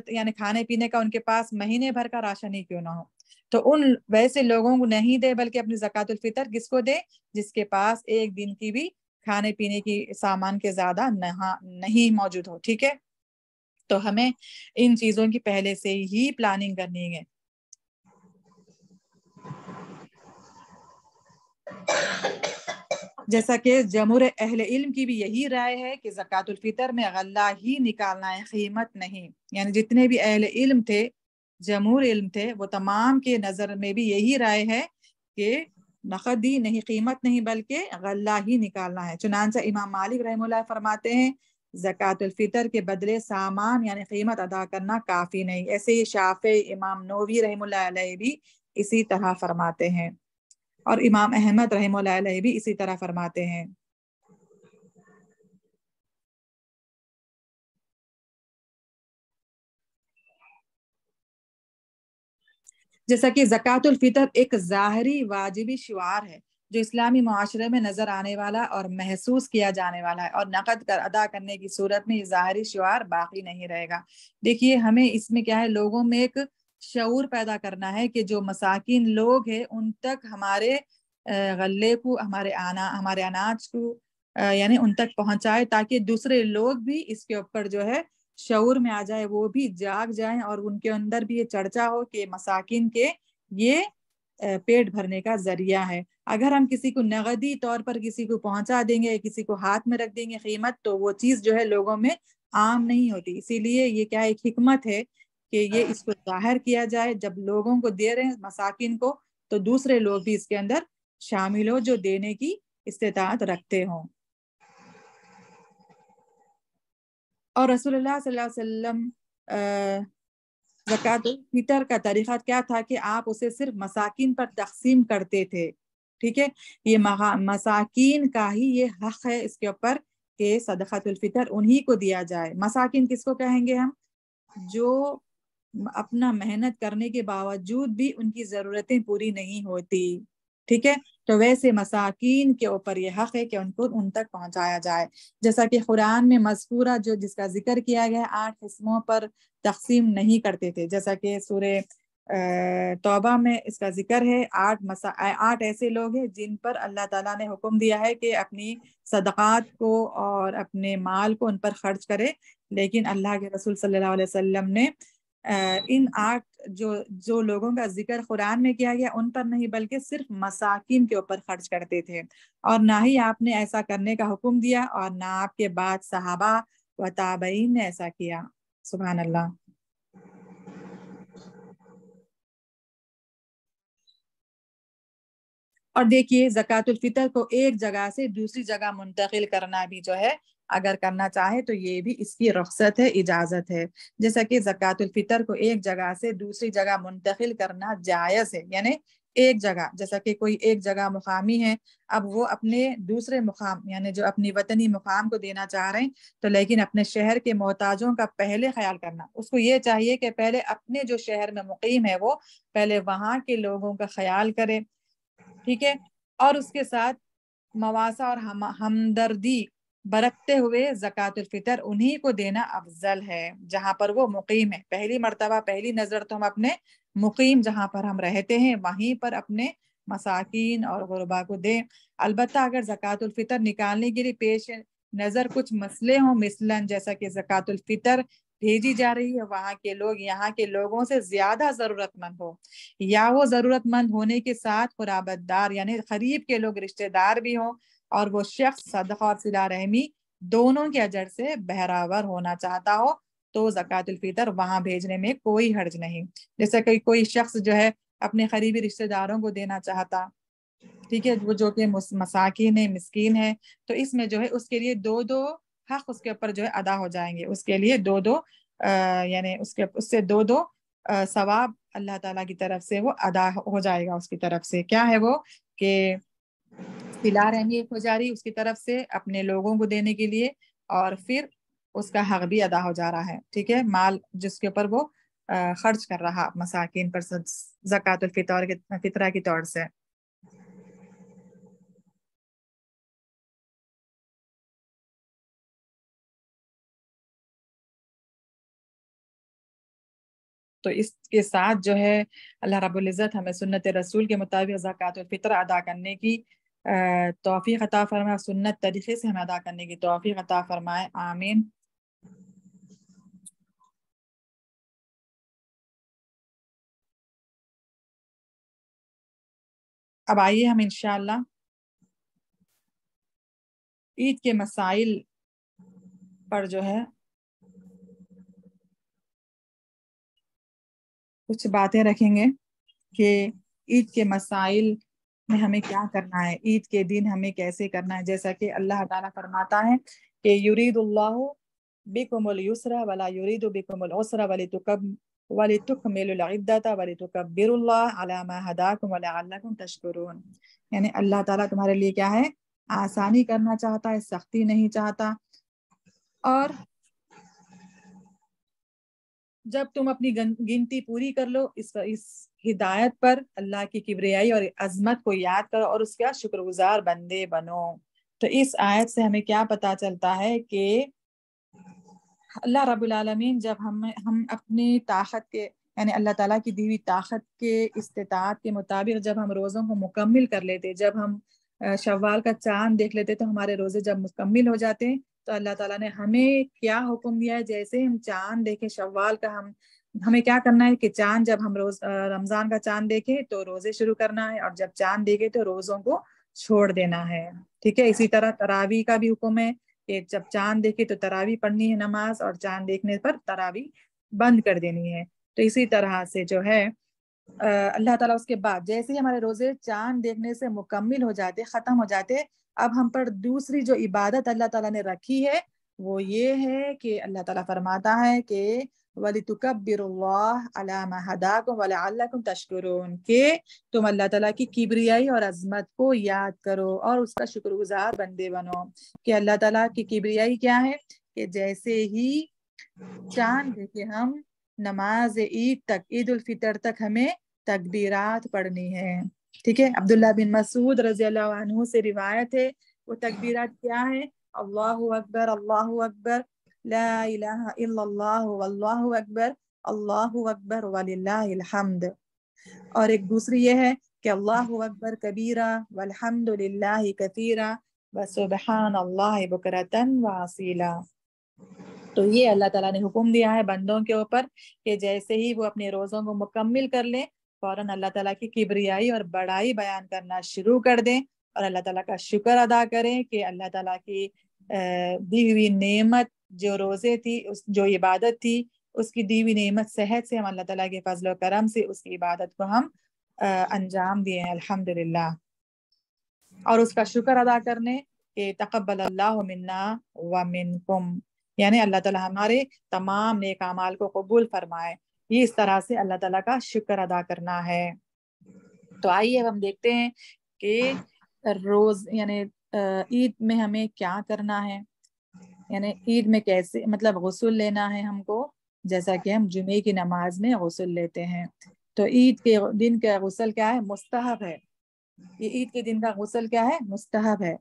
یعنی کھانے پینے کا ان کے پاس مہینے بھر کا راشن ہی کیوں نہ ہو۔ تو ان ویسے لوگوں کو نہیں دے، بلکہ اپنی زکوٰۃ الفطر کس کو دے؟ جس کے پاس ایک دن کی بھی کھانے پینے کی سامان کے زیادہ نہیں موجود ہو، ٹھیک ہے؟ تو ہمیں ان چیزوں کی پہلے سے ہی پلاننگ کرنی ہے۔ جیسا کہ جمہور اہل علم کی بھی یہی رائے ہے کہ زکوٰۃ الفطر میں غلہ ہی نکالنا ہے، قیمت نہیں، یعنی جتنے بھی اہل علم تھے، جمہور علم تھے، وہ تمام کے نظر میں بھی یہی رائے ہے کہ نقدی نہیں، قیمت نہیں، بلکہ غلہ ہی نکالنا ہے۔ چنانچہ امام مالک رحمہ اللہ فرماتے ہیں زکوٰۃ الفطر کے بدلے سامان یعنی قیمت ادا کرنا کافی نہیں۔ ایسے ہی شافعی، امام نووی رحمہ اللہ علیہ بھی اسی طرح فرماتے ہیں، اور امام احمد رحمہ اللہ علیہ بھی اسی طرح فرماتے ہیں۔ جیسا کہ زکوٰۃ الفطر ایک ظاہری واجبی شعار ہے جو اسلامی معاشرے میں نظر آنے والا اور محسوس کیا جانے والا ہے، اور نقد کر ادا کرنے کی صورت میں یہ ظاہری شعار باقی نہیں رہے گا۔ دیکھیے ہمیں اس میں کیا ہے، لوگوں میں ایک شعور پیدا کرنا ہے کہ جو مساکین لوگ ہیں ان تک ہمارے غلے کو، ہمارے اناج کو یعنی ان تک پہنچائے، تاکہ دوسرے لوگ بھی اس کے اوپر جو ہے شعور میں آ جائے، وہ بھی جاگ جائیں، اور ان کے اندر بھی یہ چرچا ہو کہ مساکین کے یہ پیٹ بھرنے کا ذریعہ ہے۔ اگر ہم کسی کو نقدی طور پر کسی کو پہنچا دیں گے، کسی کو ہاتھ میں رکھ دیں گے قیمت، تو وہ چیز جو ہے لوگوں میں عام نہیں ہوتی۔ اسی لیے یہ کیا ایک حکمت ہے کہ یہ اس کو ظاہر کیا جائے، جب لوگوں کو دے رہے ہیں مساکین کو، تو دوسرے لوگ بھی اس کے اندر شامل ہو جو دینے کی استطاعت رکھتے ہوں۔ اور رسول اللہ صلی اللہ علیہ وسلم زکوٰۃ الفطر کا طریقہ کیا تھا کہ آپ اسے صرف مساکین پر تقسیم کرتے تھے، ٹھیک ہے؟ یہ مساکین کا ہی یہ حق ہے اس کے اوپر کہ صدقۃ الفطر انہی کو دیا جائے۔ مساکین کس کو کہیں گے ہم؟ جو اپنا محنت کرنے کے باوجود بھی ان کی ضرورتیں پوری نہیں ہوتی، ٹھیک ہے؟ تو ویسے مساکین کے اوپر یہ حق ہے کہ ان کو ان تک پہنچایا جائے، جیسا کہ قرآن میں مذکورہ جس کا ذکر کیا گیا 8 حصوں پر تقسیم نہیں کرتے تھے، جیسا کہ سورہ توبہ میں اس کا ذکر ہے۔ 8 ایسے لوگ ہیں جن پر اللہ تعالیٰ نے حکم دیا ہے کہ اپنی صدقات کو اور اپنے مال کو ان پر خرچ کرے، لیکن اللہ کے رسول صلی اللہ علیہ وسلم نے ان 8 جو لوگوں کا ذکر قرآن میں کیا گیا ان پر نہیں، بلکہ صرف مساکین کے اوپر خرچ کرتے تھے، اور نہ ہی آپ نے ایسا کرنے کا حکم دیا، اور نہ آپ کے بعد صحابہ و تابعین نے ایسا کیا۔ سبحان اللہ۔ اور دیکھیے زکوٰۃ الفطر کو ایک جگہ سے دوسری جگہ منتقل کرنا بھی جو ہے، اگر کرنا چاہے تو یہ بھی اس کی رخصت ہے، اجازت ہے۔ جیسا کہ زکوٰۃ الفطر کو ایک جگہ سے دوسری جگہ منتقل کرنا جائز ہے، یعنی ایک جگہ، جیسا کہ کوئی ایک جگہ مقامی ہے، اب وہ اپنے دوسرے مقام یعنی جو اپنی وطنی مقام کو دینا چاہ رہے ہیں، تو لیکن اپنے شہر کے محتاجوں کا پہلے خیال کرنا، اس کو یہ چاہیے کہ پہلے اپنے جو شہر میں مقیم ہے وہ پہلے وہاں کے لوگوں کا خیال کرے، ٹھیک ہے؟ اور اس کے ساتھ مواسا اور ہمدردی برتتے ہوئے زکوٰۃ الفطر انہی کو دینا افضل ہے جہاں پر وہ مقیم ہے۔ پہلی مرتبہ، پہلی نظر تو ہم اپنے مقیم جہاں پر ہم رہتے ہیں وہیں پر اپنے مساکین اور غربا کو دیں۔ البتہ اگر زکوٰۃ الفطر نکالنے کے لیے پیش نظر کچھ مسئلے ہوں، مثلاً جیسا کہ زکوٰۃ الفطر بھیجی جا رہی ہے، وہاں کے لوگ یہاں کے لوگوں سے زیادہ ضرورت مند ہو، یا وہ ضرورت مند ہونے کے ساتھ قرابت دار یعنی قریب کے لوگ رشتہ دار بھی ہوں، اور وہ شخص صدقہ اور صلہ رحمی دونوں کے اجر سے بہرہور ہونا چاہتا ہو، تو زکوٰۃ الفطر وہاں بھیجنے میں کوئی حرج نہیں۔ جیسے کہ کوئی شخص جو ہے اپنے قریبی رشتہ داروں کو دینا چاہتا، ٹھیک ہے، وہ جو کہ مساکین ہے، مسکین ہے، تو اس میں جو ہے اس کے لیے 2 حق اس کے اوپر جو ہے ادا ہو جائیں گے، اس کے لیے 2 یعنی اس سے 2 ثواب اللہ تعالیٰ کی طرف سے وہ ادا ہو جائے گا۔ اس کی طرف سے کیا ہے وہ کہ صلہ رحمی ایک ہو جا رہی اس کی طرف سے اپنے لوگوں کو دینے کے لیے، اور پھر اس کا حق بھی ادا ہو جا رہا ہے، ٹھیک ہے، مال جس کے اوپر وہ خرچ کر رہا مساکین پر زکوٰۃ الفطر کی طور سے۔ تو اس کے ساتھ جو ہے اللہ رب العزت ہمیں سنت رسول کے مطابق زکوٰۃ الفطر ادا کرنے کی توفیق عطا فرمائے، سنت طریقے سے ہمیں ادا کرنے کی توفیق عطا فرمائے، آمین۔ اب آئیے ہم انشاءاللہ عید کے مسائل پر جو ہے کچھ باتیں رکھیں گے کہ عید کے مسائل میں ہمیں کیا کرنا ہے، عید کے دن ہمیں کیسے کرنا ہے۔ جیسا کہ اللہ تعالیٰ فرماتا ہے کہ یرید اللہ بکم اليسر ولا یرید بکم العسر وَلِتُكْمِلُوا الْعِدَّةَ وَلِتُكَبِّرُوا اللَّهَ عَلَى مَا هَدَاكُمْ وَلَعَلَّكُمْ تَشْكُرُونَ، یعنی اللہ تعالیٰ تمہارے لیے کیا ہے، آسانی کرنا چاہتا ہے، سختی نہیں چاہتا، اور جب تم اپنی گنتی پوری کر لو اس ہدایت پر اللہ کی کبریائی اور عظمت کو یاد کرو اور اس کا شکر گزار بندے بنو۔ تو اس آیت سے ہمیں کیا پتا چلتا ہے کہ اللہ رب العالمین جب ہم اپنی طاقت کے یعنی اللہ تعالیٰ کی دی ہوئی طاقت کے استطاعت کے مطابق جب ہم روزوں کو مکمل کر لیتے، جب ہم شوال کا چاند دیکھ لیتے تو ہمارے روزے جب مکمل ہو جاتے ہیں تو اللہ تعالیٰ نے ہمیں کیا حکم دیا ہے، جیسے ہم چاند دیکھیں شوال کا، ہمیں کیا کرنا ہے کہ چاند جب ہم رمضان کا چاند دیکھیں تو روزے شروع کرنا ہے، اور جب چاند دیکھے تو روزوں کو چھوڑ دینا ہے، ٹھیک ہے۔ اسی طرح تراویح کا بھی حکم ہے کہ جب چاند دیکھے تو تراویح پڑھنی ہے نماز، اور چاند دیکھنے پر تراویح بند کر دینی ہے۔ تو اسی طرح سے جو ہے اللہ تعالیٰ اس کے بعد جیسے ہی ہمارے روزے چاند دیکھنے سے مکمل ہو جاتے، ختم ہو جاتے، اب ہم پر دوسری جو عبادت اللہ تعالیٰ نے رکھی ہے وہ یہ ہے کہ اللہ تعالیٰ فرماتا ہے کہ وَلِتُكَبِّرُوا اللَّهَ عَلَى مَا هَدَاكُمْ وَلَعَلَّكُمْ تَشْكُرُونَ، کہ تم اللہ تعالیٰ کی کبریائی اور عظمت کو یاد کرو اور اس کا شکر گزار بندے بنو۔ کہ اللہ تعالیٰ کی کبریائی کیا ہے کہ جیسے ہی چاند دیکھے ہم نماز عید تک، عید الفطر تک ہمیں تکبیرات پڑھنی ہے، ٹھیک ہے۔ عبداللہ بن مسعود رضی اللہ عنہ سے روایت ہے، وہ تکبیرات کیا ہے؟ اللہ اکبر، اللہ اکبر، لا الہ الا اللہ، واللہ اکبر، اللہ اکبر وللہ الحمد۔ اور ایک دوسری یہ ہے کہ اللہ اکبر کبیرہ والحمد للہ کثیرہ وسبحان اللہ بکرۃ واصیلا۔ تو یہ اللہ تعالیٰ نے حکم دیا ہے بندوں کے اوپر کہ جیسے ہی وہ اپنے روزوں کو مکمل کر لیں فوراً اللہ تعالیٰ کی کبریائی اور بڑائی بیان کرنا شروع کر دیں اور اللہ تعالیٰ کا شکر ادا کریں کہ اللہ تعالیٰ کی دی ہوئی نعمت جو روزے تھی، جو عبادت تھی، اس کی دی ہوئی نعمت صحت سے ہم اللہ تعالیٰ کے فضل و کرم سے اس کی عبادت کو ہم انجام دیے ہیں الحمدللہ، اور اس کا شکر ادا کرنے کہ تقبل اللہ منا ومنکم، یعنی اللہ تعالیٰ ہمارے تمام نیک اعمال کو قبول فرمائے۔ یہ اس طرح سے اللہ تعالیٰ کا شکر ادا کرنا ہے۔ تو آئیے اب ہم دیکھتے ہیں کہ روز یعنی عید میں ہمیں کیا کرنا ہے، یعنی عید میں کیسے مطلب غسل لینا ہے ہم کو، جیسا کہ ہم جمعے کی نماز میں غسل لیتے ہیں۔ تو عید کے دن کا غسل کیا ہے؟ مستحب ہے۔ یہ عید کے دن کا غسل کیا ہے؟ مستحب ہے۔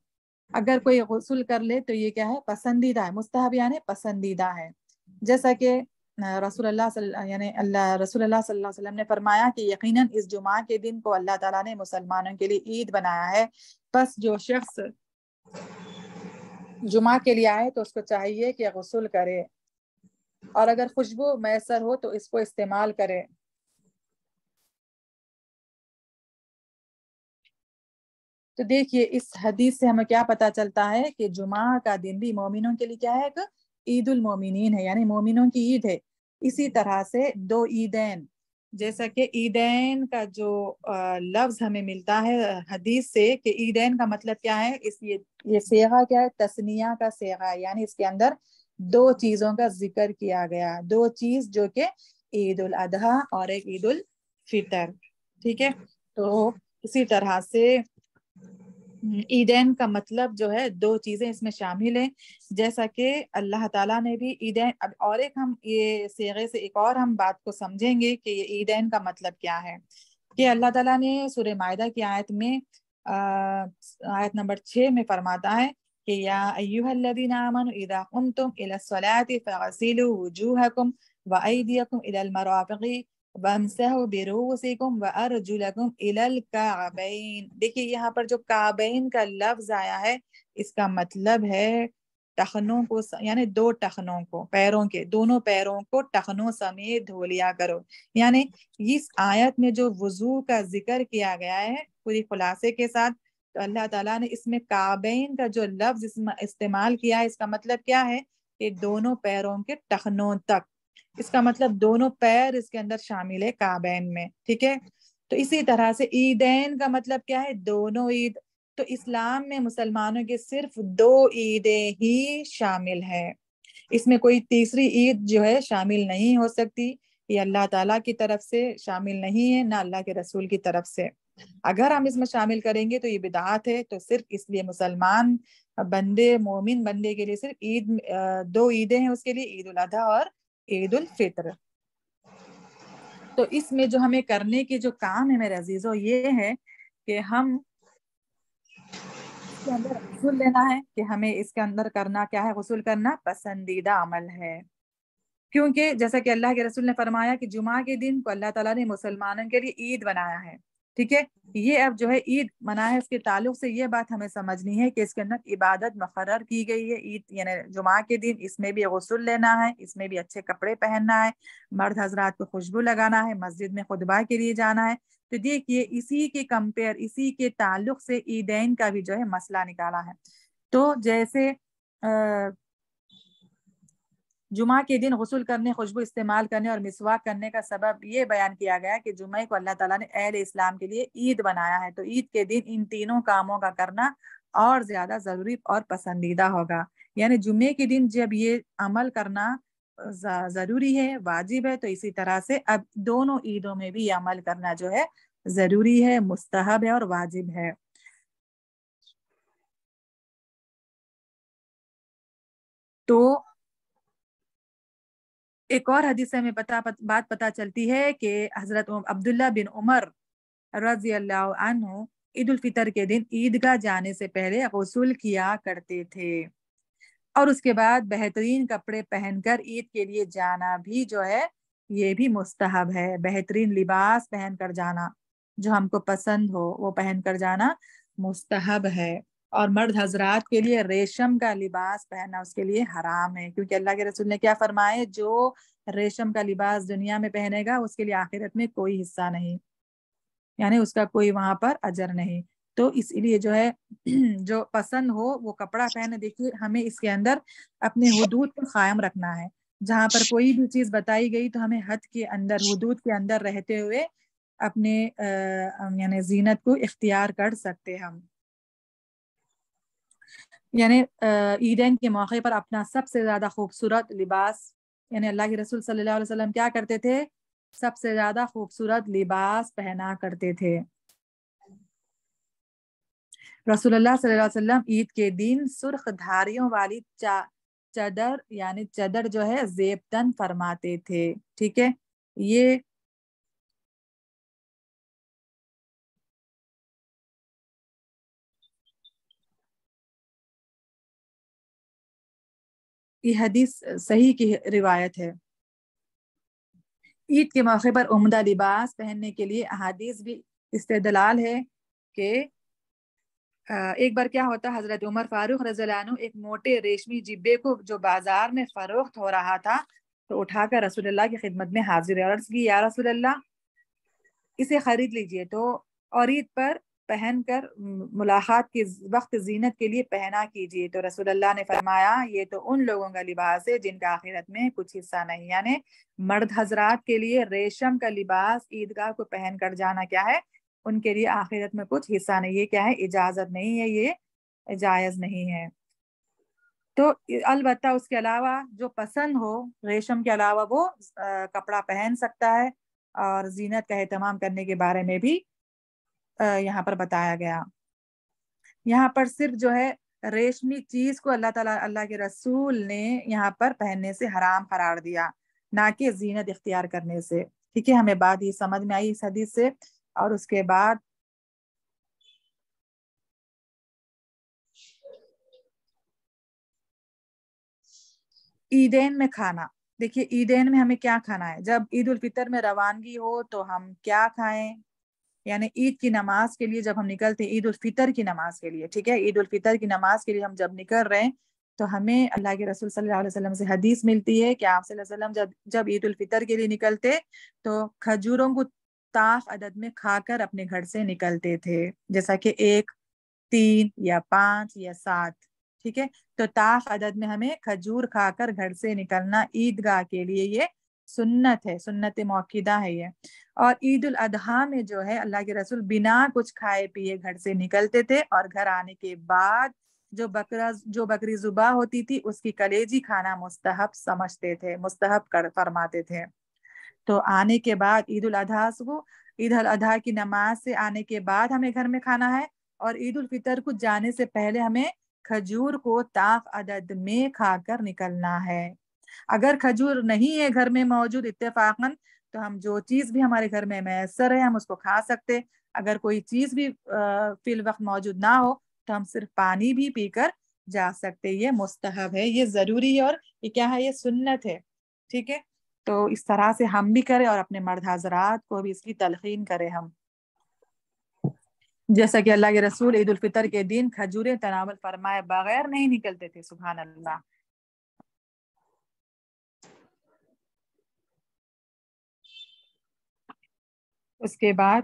اگر کوئی غسل کر لے تو یہ کیا ہے؟ پسندیدہ ہے۔ مستحب یعنی پسندیدہ ہے، جیسا کہ رسول اللہ صلی اللہ علیہ وسلم نے فرمایا کہ یقیناً اس جمعہ کے دن کو اللہ تعالیٰ نے مسلمانوں کے لیے عید بنایا ہے، بس جو شخص جمعہ کے لیے آئے تو اس کو چاہیے کہ غسل کرے، اور اگر خوشبو میسر ہو تو اس کو استعمال کرے۔ تو دیکھیے اس حدیث سے ہمیں کیا پتا چلتا ہے کہ جمعہ کا دن بھی مومنوں کے لیے کیا ہے؟ کہ عید المومنین ہے، یعنی مومنوں کی عید ہے۔ اسی طرح سے دو عیدین، جیسا کہ عیدین کا جو لفظ ہمیں ملتا ہے حدیث سے کہ عیدین کا مطلب کیا ہے، یہ صیغہ کیا ہے؟ تثنیہ کا صیغہ ہے، یعنی اس کے اندر دو چیزوں کا ذکر کیا گیا، دو چیز جو کہ عید الاضحیٰ اور ایک عید الفطر، ٹھیک ہے۔ تو اسی طرح سے عیدین کا مطلب جو ہے دو چیزیں اس میں شامل ہیں، جیسا کہ اللہ تعالیٰ نے بھی عیدین، اور ایک ہم یہ صیغے سے ایک اور ہم بات کو سمجھیں گے کہ یہ عیدین کا مطلب کیا ہے، کہ اللہ تعالیٰ نے سورہ مائدہ کی آیت میں آیت نمبر 6 میں فرماتا ہے کہ یا ایھا الذین آمنوا اذا قمتم الی الصلاۃ فاغسلوا وجوہکم وایدیکم الی المرافق وَامْسَحُوا بِرُؤُوسِكُمْ وَأَرْجُلَكُمْ إِلَى الْكَعْبَيْنِ۔ دیکھیے یہاں پر جو کعبین کا لفظ آیا ہے اس کا مطلب ہے ٹخنوں کو، یعنی دو ٹخنوں کو، پیروں کے دونوں پیروں کو ٹخنوں سمیت دھو لیا کرو۔ یعنی اس آیت میں جو وضو کا ذکر کیا گیا ہے پوری خلاصے کے ساتھ، تو اللہ تعالیٰ نے اس میں کعبین کا جو لفظ استعمال کیا ہے اس کا مطلب کیا ہے کہ دونوں پیروں کے ٹخنوں تک، اس کا مطلب دونوں پیر اس کے اندر شامل ہے کعبین میں، ٹھیک ہے۔ تو اسی طرح سے عیدین کا مطلب کیا ہے؟ دونوں عید۔ تو اسلام میں مسلمانوں کے صرف دو عیدیں ہی شامل ہے، اس میں کوئی تیسری عید جو ہے شامل نہیں ہو سکتی، یہ اللہ تعالیٰ کی طرف سے شامل نہیں ہے، نہ اللہ کے رسول کی طرف سے۔ اگر ہم اس میں شامل کریں گے تو یہ بدعت ہے۔ تو صرف اس لیے مسلمان بندے، مومن بندے کے لیے صرف دو عیدیں ہیں اس کے لیے، عید الاضحیٰ اور عید الفطر۔ تو اس میں جو ہمیں کرنے کے جو کام ہے میرے عزیزوں یہ ہے کہ ہم اس کے اندر غسل لینا ہے، کہ ہمیں اس کے اندر کرنا کیا ہے، غسل کرنا پسندیدہ عمل ہے، کیونکہ جیسا کہ اللہ کے رسول نے فرمایا کہ جمعہ کے دن کو اللہ تعالیٰ نے مسلمانوں کے لیے عید بنایا ہے، ٹھیک ہے، یہ اب جو ہے عید منایا ہے، اس کے تعلق سے یہ بات ہمیں سمجھنی ہے کہ اس کے اندر عبادت مقرر کی گئی ہے، عید یعنی جمعہ کے دن اس میں بھی غسل لینا ہے، اس میں بھی اچھے کپڑے پہننا ہے، مرد حضرات کو خوشبو لگانا ہے، مسجد میں خطبہ کے لیے جانا ہے۔ تو دیکھیے اسی کے کمپیئر، اسی کے تعلق سے عیدین کا بھی جو ہے مسئلہ نکالا ہے۔ تو جیسے جمعہ کے دن غسل کرنے، خوشبو استعمال کرنے اور مسواک کرنے کا سبب یہ بیان کیا گیا کہ جمعہ کو اللہ تعالیٰ نے اہل اسلام کے لیے عید بنایا ہے، تو عید کے دن ان تینوں کاموں کا کرنا اور زیادہ ضروری اور پسندیدہ ہوگا۔ یعنی جمعے کے دن جب یہ عمل کرنا ضروری ہے، واجب ہے، تو اسی طرح سے اب دونوں عیدوں میں بھی یہ عمل کرنا جو ہے ضروری ہے، مستحب ہے اور واجب ہے۔ تو ایک اور حدیث سے ہمیں بات پتہ چلتی ہے کہ حضرت عبداللہ بن عمر رضی اللہ عنہ عید الفطر کے دن عیدگاہ جانے سے پہلے غسل کیا کرتے تھے، اور اس کے بعد بہترین کپڑے پہن کر عید کے لیے جانا بھی جو ہے یہ بھی مستحب ہے۔ بہترین لباس پہن کر جانا جو ہم کو پسند ہو وہ پہن کر جانا مستحب ہے، اور مرد حضرات کے لیے ریشم کا لباس پہننا اس کے لیے حرام ہے، کیونکہ اللہ کے رسول نے کیا فرمائے، جو ریشم کا لباس دنیا میں پہنے گا اس کے لیے آخرت میں کوئی حصہ نہیں، یعنی اس کا کوئی وہاں پر اجر نہیں۔ تو اس لیے جو ہے جو پسند ہو وہ کپڑا پہنے۔ دیکھیے ہمیں اس کے اندر اپنے حدود کو قائم رکھنا ہے، جہاں پر کوئی بھی چیز بتائی گئی تو ہمیں حد کے اندر، حدود کے اندر رہتے ہوئے اپنے یعنی زینت کو اختیار کر سکتے ہم۔ یعنی عیدین کے موقع پر اپنا سب سے زیادہ خوبصورت لباس، یعنی اللہ کے رسول صلی اللہ علیہ وسلم کیا کرتے تھے، سب سے زیادہ خوبصورت لباس پہنا کرتے تھے۔ رسول اللہ صلی اللہ علیہ وسلم عید کے دن سرخ دھاریوں والی چادر یعنی چادر جو ہے زیبتن فرماتے تھے، ٹھیک ہے، یہ حدیث صحیح کی روایت ہے۔ عید کے موقع پر عمدہ لباس پہننے کے لیے احادیث بھی استدلال ہے کہ ایک بار کیا ہوتا، حضرت عمر فاروق رضی اللہ عنہ ایک موٹے ریشمی جبے کو جو بازار میں فروخت ہو رہا تھا تو اٹھا کر رسول اللہ کی خدمت میں حاضر عرض کی، یا رسول اللہ اسے خرید لیجئے، تو اور عید پر پہن کر ملاقات کے وقت زینت کے لیے پہنا کیجیے، تو رسول اللہ نے فرمایا یہ تو ان لوگوں کا لباس ہے جن کا آخرت میں کچھ حصہ نہیں، یعنی مرد حضرات کے لیے ریشم کا لباس عیدگاہ کو پہن کر جانا کیا ہے، ان کے لیے آخرت میں کچھ حصہ نہیں، یہ کیا ہے، اجازت نہیں ہے، یہ جائز نہیں ہے۔ تو البتہ اس کے علاوہ جو پسند ہو ریشم کے علاوہ وہ کپڑا پہن سکتا ہے، اور زینت کا اہتمام کرنے کے بارے میں بھی یہاں پر بتایا گیا۔ یہاں پر صرف جو ہے ریشمی چیز کو اللہ تعالیٰ، اللہ کے رسول نے یہاں پر پہننے سے حرام قرار دیا، نہ کہ زینت اختیار کرنے سے، ٹھیک ہے، ہمیں بات یہ سمجھ میں آئی اس حدیث سے۔ اور اس کے بعد عیدین میں کھانا، دیکھیے عیدین میں ہمیں کیا کھانا ہے، جب عید الفطر میں روانگی ہو تو ہم کیا کھائیں، یعنی عید کی نماز کے لیے جب ہم نکلتے، عید الفطر کی نماز کے لیے، ٹھیک ہے، عید الفطر کی نماز کے لیے ہم جب نکل رہے ہیں تو ہمیں اللہ کے رسول صلی اللہ علیہ وسلم سے حدیث ملتی ہے کہ آپ صلی اللہ علیہ وسلم جب عید الفطر کے لیے نکلتے تو کھجوروں کو طاق عدد میں کھا کر اپنے گھر سے نکلتے تھے، جیسا کہ 1، 3 یا 5 یا 7، ٹھیک ہے، تو طاق عدد میں ہمیں کھجور کھا کر گھر سے نکلنا عیدگاہ کے لیے یہ سنت ہے، سنت موقدہ ہے یہ۔ اور عید الاضحیٰ میں جو ہے اللہ کے رسول بنا کچھ کھائے پیے گھر سے نکلتے تھے، اور گھر آنے کے بعد جو بکری ذبح ہوتی تھی اس کی کلیجی کھانا مستحب سمجھتے تھے، مستحب فرماتے تھے۔ تو آنے کے بعد عید الاضحیٰ کی نماز سے آنے کے بعد ہمیں گھر میں کھانا ہے، اور عید الفطر کو جانے سے پہلے ہمیں کھجور کو طاق عدد میں کھا کر نکلنا ہے۔ اگر کھجور نہیں ہے گھر میں موجود اتفاقاً تو ہم جو چیز بھی ہمارے گھر میں میسر ہے ہم اس کو کھا سکتے. اگر کوئی چیز بھی فی الوقت موجود نہ ہو تو ہم صرف پانی بھی پی کر جا سکتے. یہ مستحب ہے, یہ ضروری ہے, اور یہ کیا ہے, یہ سنت ہے. ٹھیک ہے, تو اس طرح سے ہم بھی کریں اور اپنے مرد حضرات کو بھی اس کی تلقین کریں ہم. جیسا کہ اللہ کے رسول عید الفطر کے دن کھجوریں تناول فرمائے بغیر نہیں نکلتے تھے. سبحان اللہ. اس کے بعد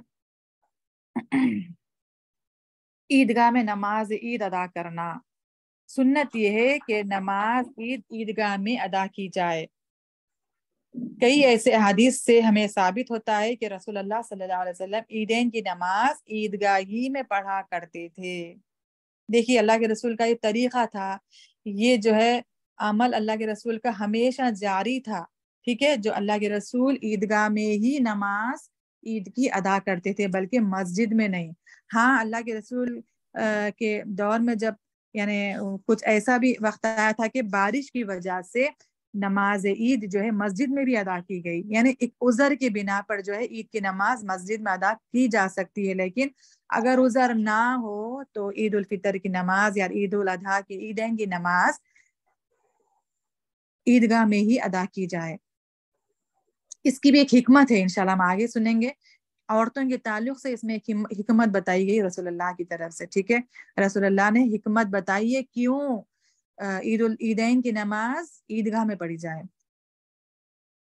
عیدگاہ میں نماز عید ادا کرنا. سنت یہ ہے کہ نماز عیدگاہ میں ادا کی جائے. کئی ایسے احادیث سے ہمیں ثابت ہوتا ہے کہ رسول اللہ صلی اللہ علیہ وسلم عیدین کی نماز عیدگاہ ہی میں پڑھا کرتے تھے. دیکھیے اللہ کے رسول کا یہ طریقہ تھا, یہ جو ہے عمل اللہ کے رسول کا ہمیشہ جاری تھا. ٹھیک ہے, جو اللہ کے رسول عیدگاہ میں ہی نماز عید کی ادا کرتے تھے, بلکہ مسجد میں نہیں. ہاں, اللہ کے رسول کے دور میں جب یعنی کچھ ایسا بھی وقت آیا تھا کہ بارش کی وجہ سے نماز عید جو ہے مسجد میں بھی ادا کی گئی, یعنی ایک عذر کے بنا پر جو ہے عید کی نماز مسجد میں ادا کی جا سکتی ہے. لیکن اگر عذر نہ ہو تو عید الفطر کی نماز یا عید الاضحیٰ کی عیدین کی نماز عیدگاہ میں ہی ادا کی جائے. اس کی بھی ایک حکمت ہے, انشاءاللہ ہم آگے سنیں گے. عورتوں کے تعلق سے اس میں ایک حکمت بتائی گئی رسول اللہ کی طرف سے. ٹھیک ہے, رسول اللہ نے حکمت بتائی ہے کیوں عیدین کی نماز عیدگاہ میں پڑھی جائے.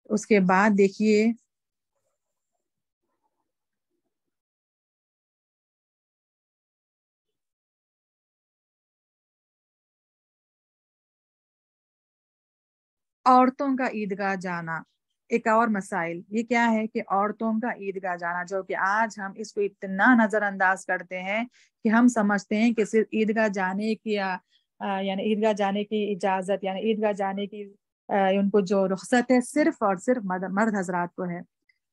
اس کے بعد دیکھیے عورتوں کا عیدگاہ جانا. ایک اور مسائل یہ کیا ہے کہ عورتوں کا عیدگاہ جانا, جو کہ آج ہم اس کو اتنا نظر انداز کرتے ہیں کہ ہم سمجھتے ہیں کہ صرف عیدگاہ جانے کی یعنی عیدگاہ جانے کی اجازت, یعنی عیدگاہ جانے کی ان کو جو رخصت ہے صرف اور صرف مرد حضرات کو ہے.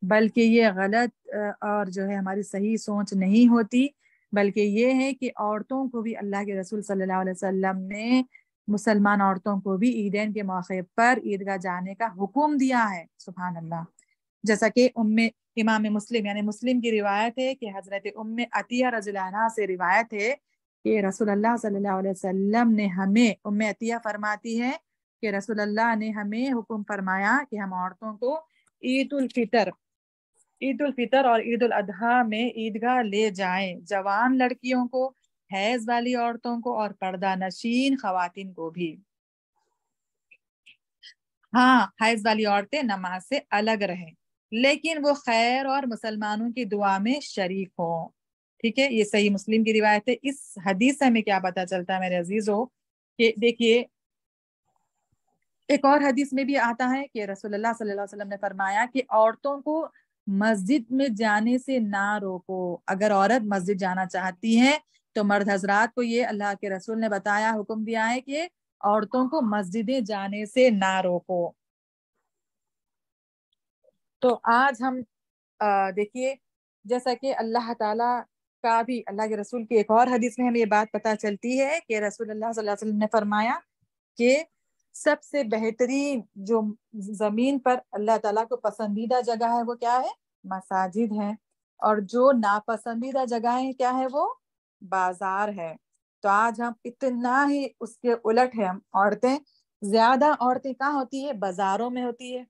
بلکہ یہ غلط اور جو ہے ہماری صحیح سوچ نہیں ہوتی, بلکہ یہ ہے کہ عورتوں کو بھی اللہ کے رسول صلی اللہ علیہ وسلم نے مسلمان عورتوں کو بھی عیدین کے موقع پر عیدگاہ جانے کا حکم دیا ہے. سبحان اللہ. جیسا کہ امام مسلم یعنی مسلم کی روایت ہے کہ حضرت عطیہ رضی اللہ عنہا سے روایت ہے کہ رسول اللہ صلی اللہ علیہ وسلم نے ہمیں عطیہ فرماتی ہے کہ رسول اللہ نے ہمیں حکم فرمایا کہ ہم عورتوں کو عید الفطر اور عید الاضحیٰ میں عیدگاہ لے جائیں. جوان لڑکیوں کو, حیض والی عورتوں کو اور پردہ نشین خواتین کو بھی. ہاں, حیض والی عورتیں نماز سے الگ رہیں لیکن وہ خیر اور مسلمانوں کی دعا میں شریک ہوں. ٹھیک ہے, یہ صحیح مسلم کی روایت ہے. اس حدیث سے ہمیں کیا پتہ چلتا ہے میرے عزیزو کہ دیکھیے ایک اور حدیث میں بھی آتا ہے کہ رسول اللہ صلی اللہ علیہ وسلم نے فرمایا کہ عورتوں کو مسجد میں جانے سے نہ روکو. اگر عورت مسجد جانا چاہتی ہے تو مرد حضرات کو یہ اللہ کے رسول نے بتایا, حکم دیا ہے کہ عورتوں کو مسجدیں جانے سے نہ روکو. تو آج ہم دیکھیے جیسا کہ اللہ تعالیٰ کا بھی, اللہ کے رسول کی ایک اور حدیث میں ہمیں یہ بات پتہ چلتی ہے کہ رسول اللہ صلی اللہ علیہ وسلم نے فرمایا کہ سب سے بہترین جو زمین پر اللہ تعالیٰ کو پسندیدہ جگہ ہے وہ کیا ہے, مساجد ہے. اور جو ناپسندیدہ جگہ ہے کیا ہے, وہ بازار ہے. تو آج ہم اتنا ہی اس کے الٹ ہے, زیادہ عورتیں کہاں ہوتی ہے, بازاروں میں ہوتی ہے.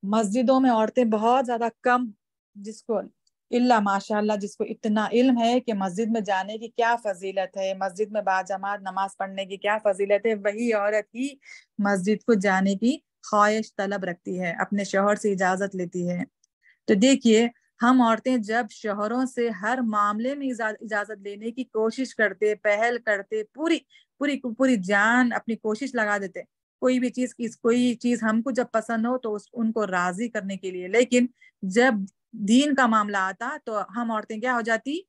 مسجدوں میں عورتیں بہت زیادہ کم, جس کو اللہ ماشاء اللہ جس کو اتنا علم ہے کہ مسجد میں جانے کی کیا فضیلت ہے, مسجد میں باجماعت نماز پڑھنے کی کیا فضیلت ہے, وہی عورت ہی مسجد کو جانے کی خواہش طلب رکھتی ہے, اپنے شوہر سے اجازت لیتی ہے. تو دیکھیے ہم عورتیں جب شوہروں سے ہر معاملے میں اجازت لینے کی کوشش کرتے, پہل کرتے, پوری جان اپنی کوشش لگا دیتے کوئی چیز ہم کو جب پسند ہو تو ان کو راضی کرنے کے لیے, لیکن جب دین کا معاملہ آتا تو ہم عورتیں کیا ہو جاتی,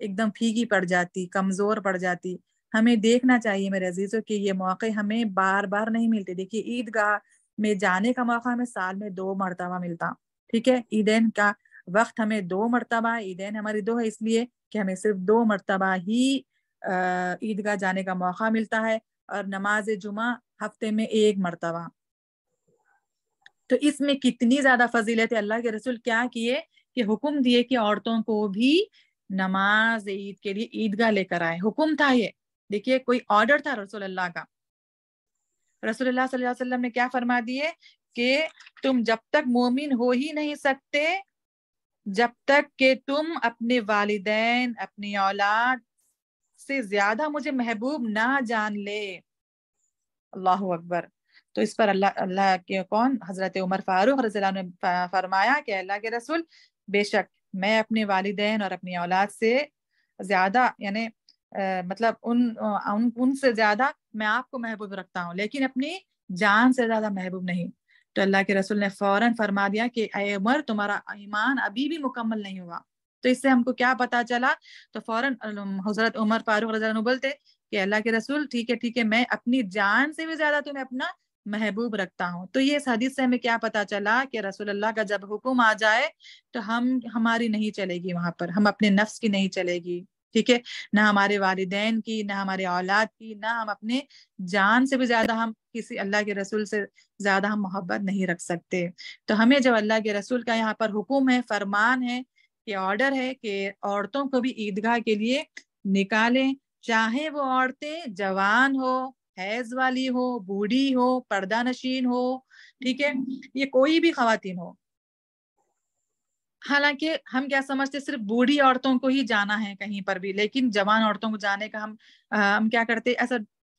ایک دم پھیکی پڑ جاتی, کمزور پڑ جاتی. ہمیں دیکھنا چاہیے میرے عزیزوں کہ یہ موقع ہمیں بار بار نہیں ملتے. دیکھیے عیدگاہ میں جانے کا موقع ہمیں سال میں 2 مرتبہ ملتا. ٹھیک ہے, عیدین کا وقت ہمیں 2 مرتبہ, عیدین ہماری 2 ہے اس لیے کہ ہمیں صرف 2 مرتبہ ہی عیدگاہ جانے کا موقع ملتا ہے, اور نماز جمعہ ہفتے میں 1 مرتبہ. تو اس میں کتنی زیادہ فضیلت ہے. اللہ کے رسول کیا کیے کہ حکم دیے کہ عورتوں کو بھی نماز عید کے لیے عیدگاہ لے کر آئے. حکم تھا یہ، دیکھیے کوئی آرڈر تھا رسول اللہ کا. رسول اللہ صلی اللہ علیہ وسلم نے کیا فرما دیے کہ تم جب تک مومن ہو ہی نہیں سکتے جب تک کہ تم اپنے والدین اپنی اولاد سے زیادہ مجھے محبوب نہ جان لے. اللہ اکبر. تو اس پر اللہ کے کون حضرت عمر فاروق رضی اللہ عنہ نے فرمایا کہ اللہ کے رسول بے شک میں اپنے والدین اور اپنی اولاد سے زیادہ یعنی مطلب ان سے زیادہ میں آپ کو محبوب رکھتا ہوں، لیکن اپنی جان سے زیادہ محبوب نہیں. تو اللہ کے رسول نے فوراً فرما دیا کہ اے عمر تمہارا ایمان ابھی بھی مکمل نہیں ہوا. تو اس سے ہم کو کیا پتا چلا؟ تو فوراً حضرت عمر فاروق رضی اللہ عنہ بولتے کہ اللہ کے رسول ٹھیک ہے میں اپنی جان سے بھی زیادہ تمہیں اپنا محبوب رکھتا ہوں. تو یہ اس حدیث سے ہمیں کیا پتا چلا کہ رسول اللہ کا جب حکم آ جائے تو ہماری نہیں چلے گی، وہاں پر ہم اپنے نفس کی نہیں چلے گی. ٹھیک ہے، نہ ہمارے والدین کی، نہ ہمارے اولاد کی، نہ ہم اپنے جان سے بھی زیادہ ہم کسی اللہ کے رسول سے زیادہ ہم محبت نہیں رکھ سکتے. تو ہمیں جب اللہ کے رسول کا یہاں پر حکم ہے، فرمان ہے، کہ آرڈر ہے کہ عورتوں کو بھی عیدگاہ کے لیے نکالیں، چاہے وہ عورتیں جوان ہو، حیض والی ہو، بوڑھی ہو، پردہ نشین ہو، ٹھیک ہے، یہ کوئی بھی خواتین ہو. حالانکہ ہم کیا سمجھتے صرف بوڑھی عورتوں کو ہی جانا ہے کہیں پر بھی، لیکن جوان عورتوں کو جانے کا ہم کیا کرتے، ایسا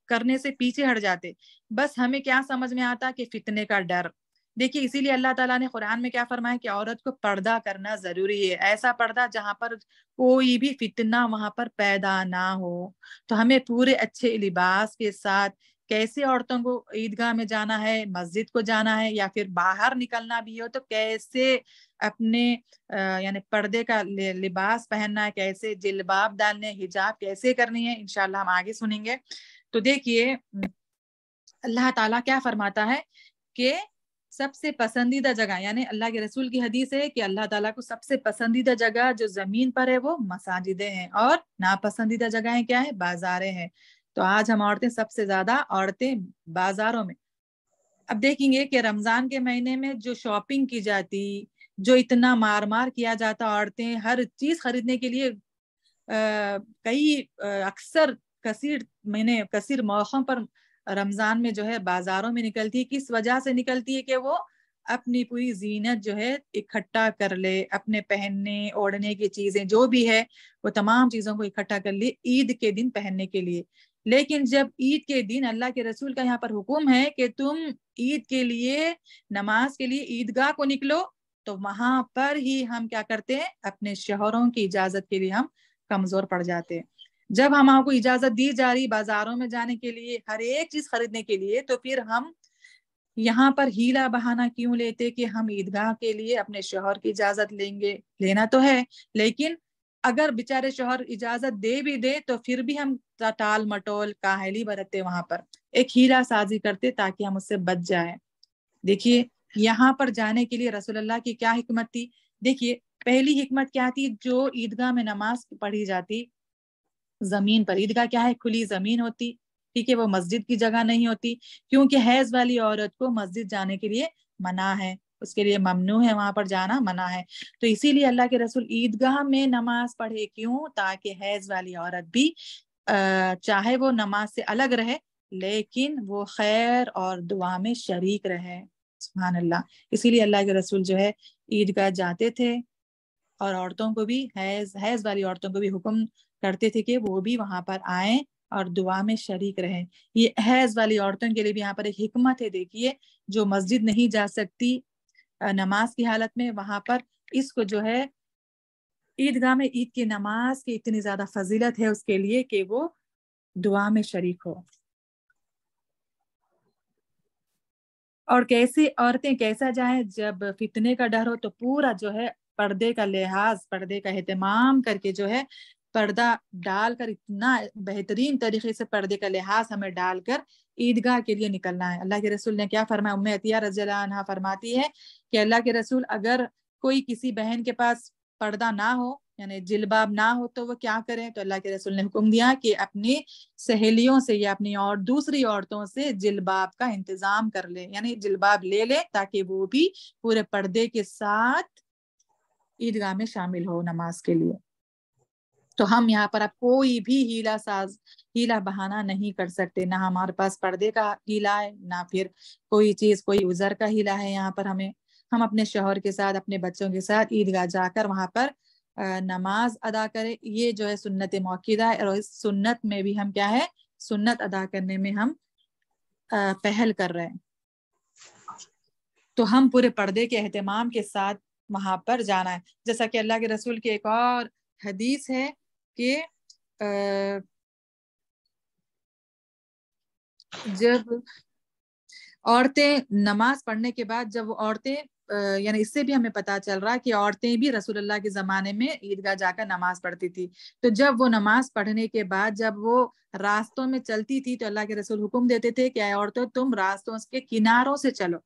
کرنے سے پیچھے ہٹ جاتے. بس ہمیں کیا سمجھ میں آتا کہ فتنے کا ڈر. دیکھیے اسی لیے اللہ تعالیٰ نے قرآن میں کیا فرمایا کہ عورت کو پردہ کرنا ضروری ہے، ایسا پردہ جہاں پر کوئی بھی فتنہ وہاں پر پیدا نہ ہو. تو ہمیں پورے اچھے لباس کے ساتھ کیسے عورتوں کو عیدگاہ میں جانا ہے، مسجد کو جانا ہے، یا پھر باہر نکلنا بھی ہو تو کیسے اپنے یعنی پردے کا لباس پہننا ہے، کیسے جلباب ڈالنے، حجاب کیسے کرنی ہے، انشاءاللہ ہم آگے سنیں گے. تو دیکھیے اللہ تعالیٰ کیا فرماتا ہے کہ سب سے پسندیدہ جگہ، یعنی اللہ کے رسول کی حدیث ہے کہ اللہ تعالیٰ کو سب سے پسندیدہ جگہ جو زمین پر ہے وہ مساجدیں ہیں، اور ناپسندیدہ جگہیں کیا ہے؟ بازاریں ہیں. تو آج ہم عورتیں سب سے زیادہ عورتیں بازاروں میں. اب دیکھیں گے کہ رمضان کے مہینے میں جو شاپنگ کی جاتی، جو اتنا مار کیا جاتا، عورتیں ہر چیز خریدنے کے لیے کئی اکثر کثیر موقعوں پر رمضان میں جو ہے بازاروں میں نکلتی. کس وجہ سے نکلتی ہے؟ کہ وہ اپنی پوری زینت جو ہے اکٹھا کر لے، اپنے پہننے اوڑھنے کی چیزیں جو بھی ہے وہ تمام چیزوں کو اکٹھا کر لے عید کے دن پہننے کے لیے. لیکن جب عید کے دن اللہ کے رسول کا یہاں پر حکم ہے کہ تم عید کے لیے نماز کے لیے عیدگاہ کو نکلو، تو وہاں پر ہی ہم کیا کرتے ہیں؟ اپنے شوہروں کی اجازت کے لیے ہم کمزور پڑ جاتے ہیں. جب ہم کو اجازت دی جا رہی بازاروں میں جانے کے لیے، ہر ایک چیز خریدنے کے لیے، تو پھر ہم یہاں پر ہیلا بہانہ کیوں لیتے کہ ہم عیدگاہ کے لیے اپنے شوہر کی اجازت لیں گے؟ لینا تو ہے، لیکن اگر بیچارے شوہر اجازت دے بھی دے تو پھر بھی ہم ٹال مٹول کاہلی برتتے، وہاں پر ایک ہیلا سازی کرتے تاکہ ہم اس سے بچ جائیں. دیکھیے یہاں پر جانے کے لیے رسول اللہ کی کیا حکمت تھی. دیکھیے پہلی حکمت کیا تھی؟ جو عیدگاہ میں نماز پڑھی جاتی زمین پر، عیدگاہ کیا ہے؟ کھلی زمین ہوتی، ٹھیک ہے، وہ مسجد کی جگہ نہیں ہوتی، کیونکہ حیض والی عورت کو مسجد جانے کے لیے منع ہے، اس کے لیے ممنوع ہے، وہاں پر جانا منع ہے. تو اسی لیے اللہ کے رسول عیدگاہ میں نماز پڑھے. کیوں؟ تاکہ حیض والی عورت بھی چاہے وہ نماز سے الگ رہے لیکن وہ خیر اور دعا میں شریک رہے. سبحان اللہ. اسی لیے اللہ کے رسول جو ہے عیدگاہ جاتے تھے، اور عورتوں کو بھی حیض والی عورتوں کو بھی حکم کرتے تھے کہ وہ بھی وہاں پر آئیں اور دعا میں شریک رہیں. یہ حیض والی عورتوں کے لیے بھی یہاں پر ایک حکمت ہے. دیکھیے جو مسجد نہیں جا سکتی نماز کی حالت میں، وہاں پر اس کو جو ہے عیدگاہ میں عید کی نماز کی اتنی زیادہ فضیلت ہے اس کے لیے کہ وہ دعا میں شریک ہو. اور کیسی عورتیں کیسا جائیں؟ جب فتنے کا ڈر ہو تو پورا جو ہے پردے کا لحاظ، پردے کا اہتمام کر کے جو ہے پردہ ڈال کر، اتنا بہترین طریقے سے پردے کا لحاظ ہمیں ڈال کر عیدگاہ کے لیے نکلنا ہے. اللہ کے رسول نے کیا فرمایا؟ ام عطیہ رضی اللہ عنہا فرماتی ہے کہ اللہ کے رسول اگر کوئی کسی بہن کے پاس پردہ نہ ہو یعنی جلباب نہ ہو تو وہ کیا کریں؟ تو اللہ کے رسول نے حکم دیا کہ اپنی سہیلیوں سے یا اپنی اور دوسری عورتوں سے جلباب کا انتظام کر لیں، یعنی جلباب لے لیں تاکہ وہ بھی پورے پردے کے ساتھ عیدگاہ میں شامل ہو نماز کے لیے۔ تو ہم یہاں پر اب کوئی بھی ہیلا بہانہ نہیں کر سکتے، نہ ہمارے پاس پردے کا ہیلا ہے، نہ پھر کوئی چیز کوئی عذر کا ہیلا ہے یہاں پر ہم اپنے شوہر کے ساتھ اپنے بچوں کے ساتھ عیدگاہ جا کر وہاں پر نماز ادا کرے۔ یہ جو ہے سنت موقدہ ہے، اور اس سنت میں بھی ہم کیا ہے، سنت ادا کرنے میں ہم پہل کر رہے ہیں۔ تو ہم پورے پردے کے اہتمام کے ساتھ وہاں پر جانا ہے، جیسا کہ اللہ کے رسول کی ایک اور حدیث ہے کہ جب عورتیں نماز پڑھنے کے بعد، جب عورتیں یعنی اس سے بھی ہمیں پتا چل رہا ہے کہ عورتیں بھی رسول اللہ کے زمانے میں عیدگاہ جا کر نماز پڑھتی تھی۔ تو جب وہ نماز پڑھنے کے بعد جب وہ راستوں میں چلتی تھی تو اللہ کے رسول حکم دیتے تھے کہ اے عورتوں تم راستوں کے کناروں سے چلو۔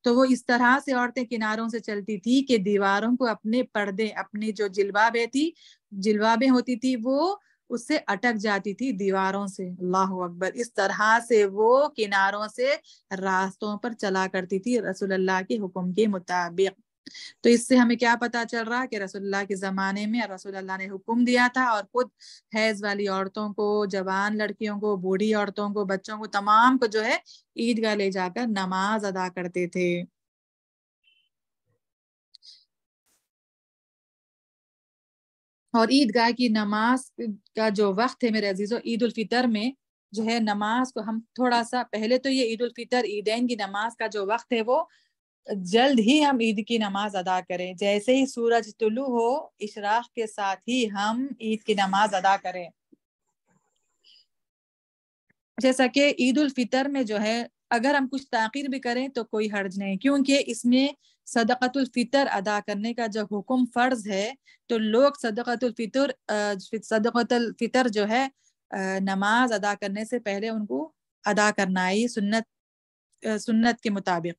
تو وہ اس طرح سے عورتیں کناروں سے چلتی تھی کہ دیواروں کو اپنے پردے، اپنی جو جلبابیں ہوتی تھی وہ اس سے اٹک جاتی تھی دیواروں سے۔ اللہ اکبر، اس طرح سے وہ کناروں سے راستوں پر چلا کرتی تھی رسول اللہ کے حکم کے مطابق۔ تو اس سے ہمیں کیا پتا چل رہا کہ رسول اللہ کے زمانے میں رسول اللہ نے حکم دیا تھا، اور خود حیض والی عورتوں کو، جوان لڑکیوں کو، بوڑھی عورتوں کو، بچوں کو، تمام کو جو ہے عیدگاہ لے جا کر نماز ادا کرتے تھے۔ اور عیدگاہ کی نماز کا جو وقت ہے میرے عزیزو، عید الفطر میں جو ہے نماز کو ہم تھوڑا سا پہلے تو یہ عید الفطر عیدین کی نماز کا جو وقت ہے وہ جلد ہی ہم عید کی نماز ادا کریں، جیسے ہی سورج طلوع ہو اشراق کے ساتھ ہی ہم عید کی نماز ادا کریں۔ جیسا کہ عید الفطر میں جو ہے اگر ہم کچھ تاخیر بھی کریں تو کوئی حرج نہیں، کیونکہ اس میں صدقۃ الفطر ادا کرنے کا جو حکم فرض ہے، تو لوگ صدقۃ الفطر جو ہے نماز ادا کرنے سے پہلے ان کو ادا کرنا ہے سنت کے مطابق۔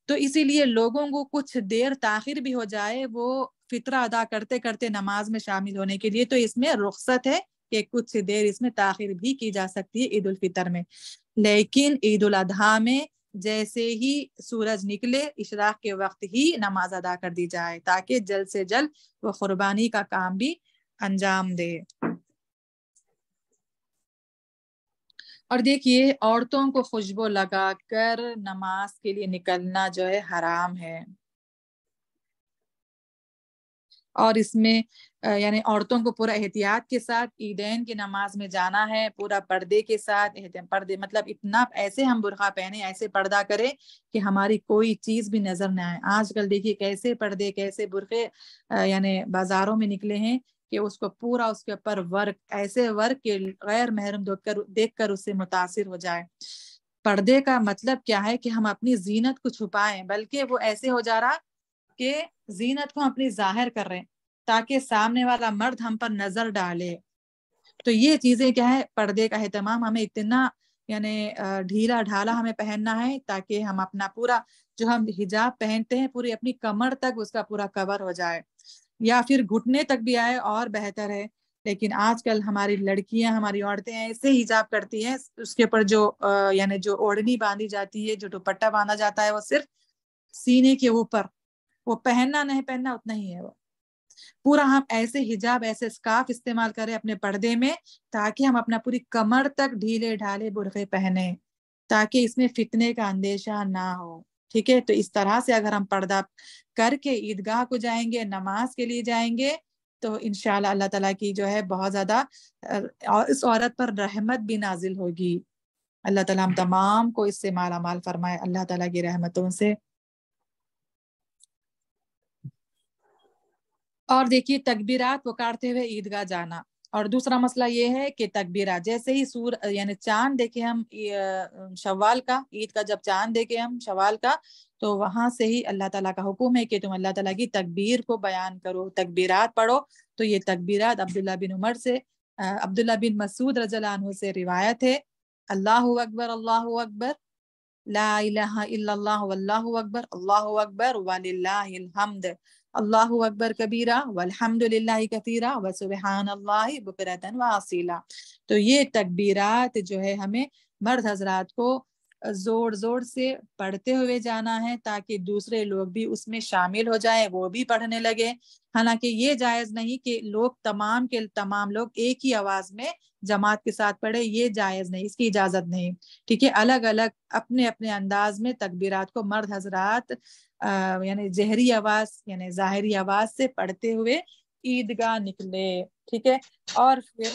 تو اسی لیے لوگوں کو کچھ دیر تاخیر بھی ہو جائے وہ فطرہ ادا کرتے کرتے نماز میں شامل ہونے کے لیے، تو اس میں رخصت ہے کہ کچھ دیر اس میں تاخیر بھی کی جا سکتی ہے عید الفطر میں۔ لیکن عید الاضحیٰ میں جیسے ہی سورج نکلے اشراق کے وقت ہی نماز ادا کر دی جائے، تاکہ جلد سے جلد وہ قربانی کا کام بھی انجام دے۔ اور دیکھیے عورتوں کو خوشبو لگا کر نماز کے لیے نکلنا جو ہے حرام ہے، اور اس میں یعنی عورتوں کو پورا احتیاط کے ساتھ عیدین کی نماز میں جانا ہے، پورا پردے کے ساتھ، پردے مطلب اتنا ایسے ہم برقع پہنے، ایسے پردہ کرے کہ ہماری کوئی چیز بھی نظر نہ آئے۔ آج کل دیکھیے کیسے پردے، کیسے برقعے یعنی بازاروں میں نکلے ہیں کہ اس کو پورا اس کے اوپر ورک، ایسے ورک کہ غیر محرم دیکھ کر اس سے متاثر ہو جائے۔ پردے کا مطلب کیا ہے کہ ہم اپنی زینت کو چھپائیں، بلکہ وہ ایسے ہو جا رہا کہ زینت کو اپنی ظاہر کر رہے ہیں تاکہ سامنے والا مرد ہم پر نظر ڈالے۔ تو یہ چیزیں کیا ہے، پردے کا اہتمام ہمیں اتنا یعنی ڈھیلا ڈھالا ہمیں پہننا ہے تاکہ ہم اپنا پورا جو ہم حجاب پہنتے ہیں پوری اپنی کمر تک اس کا پورا کور ہو جائے، یا پھر گھٹنے تک بھی آئے اور بہتر ہے۔ لیکن آج کل ہماری لڑکیاں، ہماری عورتیں ایسے حجاب کرتی ہیں، اس کے اوپر جو یعنی جو اوڑھنی باندھی جاتی ہے، جو دوپٹہ باندھا جاتا ہے، وہ صرف سینے کے اوپر، وہ پہننا نہیں پہننا اتنا ہی ہے، وہ پورا ہم ایسے حجاب، ایسے اسکارف استعمال کریں اپنے پردے میں تاکہ ہم اپنا پوری کمر تک ڈھیلے ڈھالے برقعے پہنے، تاکہ اس میں فتنے کا اندیشہ نہ ہو۔ ٹھیک ہے، تو اس طرح سے اگر ہم پردہ کر کے عیدگاہ کو جائیں گے، نماز کے لیے جائیں گے، تو انشاءاللہ اللہ تعالیٰ کی جو ہے بہت زیادہ اس عورت پر رحمت بھی نازل ہوگی۔ اللہ تعالیٰ ہم تمام کو اس سے مالا مال فرمائے اللہ تعالیٰ کی رحمتوں سے۔ اور دیکھیے تکبیرات پکارتے ہوئے عیدگاہ جانا، اور دوسرا مسئلہ یہ ہے کہ تکبیرات جیسے ہی یعنی چاند دیکھے ہم شوال کا، عید کا جب چاند دیکھے ہم شوال کا، تو وہاں سے ہی اللہ تعالیٰ کا حکم ہے کہ تم اللہ تعالیٰ کی تکبیر کو بیان کرو، تکبیرات پڑھو۔ تو یہ تکبیرات عبداللہ بن مسعود رضی اللہ عنہ سے روایت ہے، اللہ اکبر اللہ اکبر، لا الہ الا اللہ واللہ اکبر، اللہ اکبر وللہ الحمد، اللہ اکبر کبیرہ والحمد للہ کثیرہ وسبحان اللہ بکرۃ واصیلا۔ تو یہ تکبیرات جو ہے ہمیں مرد حضرات کو زور زور سے پڑھتے ہوئے جانا ہے تاکہ دوسرے لوگ بھی اس میں شامل ہو جائیں، وہ بھی پڑھنے لگے۔ حالانکہ یہ جائز نہیں کہ لوگ تمام کے تمام لوگ ایک ہی آواز میں جماعت کے ساتھ پڑھے، یہ جائز نہیں، اس کی اجازت نہیں، ٹھیک ہے۔ الگ الگ اپنے اپنے انداز میں تکبیرات کو مرد حضرات یعنی جہری آواز یعنی ظاہری آواز سے پڑھتے ہوئے عیدگاہ نکلے، ٹھیک ہے۔ اور پھر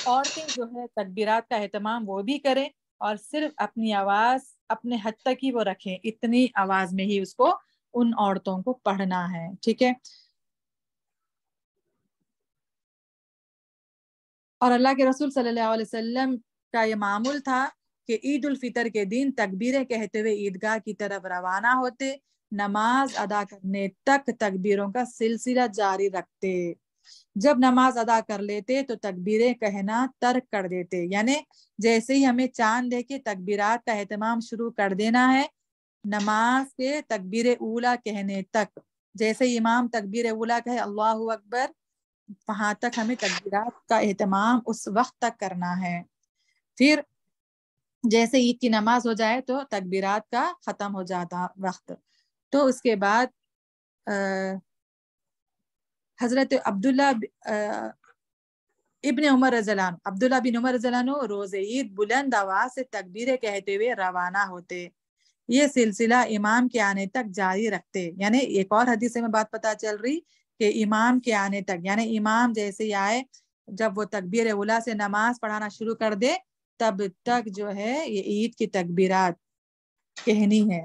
عورتیں جو ہے تکبیرات کا اہتمام وہ بھی کریں، اور صرف اپنی آواز اپنے حد تک ہی وہ رکھیں، اتنی آواز میں ہی اس کو ان عورتوں کو پڑھنا ہے، ٹھیک ہے۔ اور اللہ کے رسول صلی اللہ علیہ وسلم کا یہ معمول تھا کہ عید الفطر کے دن تکبیریں کہتے ہوئے عیدگاہ کی طرف روانہ ہوتے، نماز ادا کرنے تک تکبیروں کا سلسلہ جاری رکھتے۔ جب نماز ادا کر لیتے تو تکبیریں کہنا ترک کر دیتے، یعنی جیسے ہی ہمیں چاند دیکھے تکبیرات کا اہتمام شروع کر دینا ہے، نماز کے تکبیر اولا کہنے تک۔ جیسے امام تکبیر اولا کہے اللہ اکبر، وہاں تک ہمیں تکبیرات کا اہتمام اس وقت تک کرنا ہے۔ پھر جیسے عید کی نماز ہو جائے تو تکبیرات کا ختم ہو جاتا وقت، تو اس کے بعد حضرت عبداللہ ابن عمر رضی اللہ عنہ عبداللہ بن عمر رضی اللہ عنہ روز عید بلند آواز سے تکبیریں کہتے ہوئے روانہ ہوتے، یہ سلسلہ امام کے آنے تک جاری رکھتے۔ یعنی ایک اور حدیث میں بات پتہ چل رہی کہ امام کے آنے تک، یعنی امام جیسے ہی آئے، جب وہ تکبیر اولا سے نماز پڑھانا شروع کر دے تب تک جو ہے یہ عید کی تکبیرات کہنی ہے۔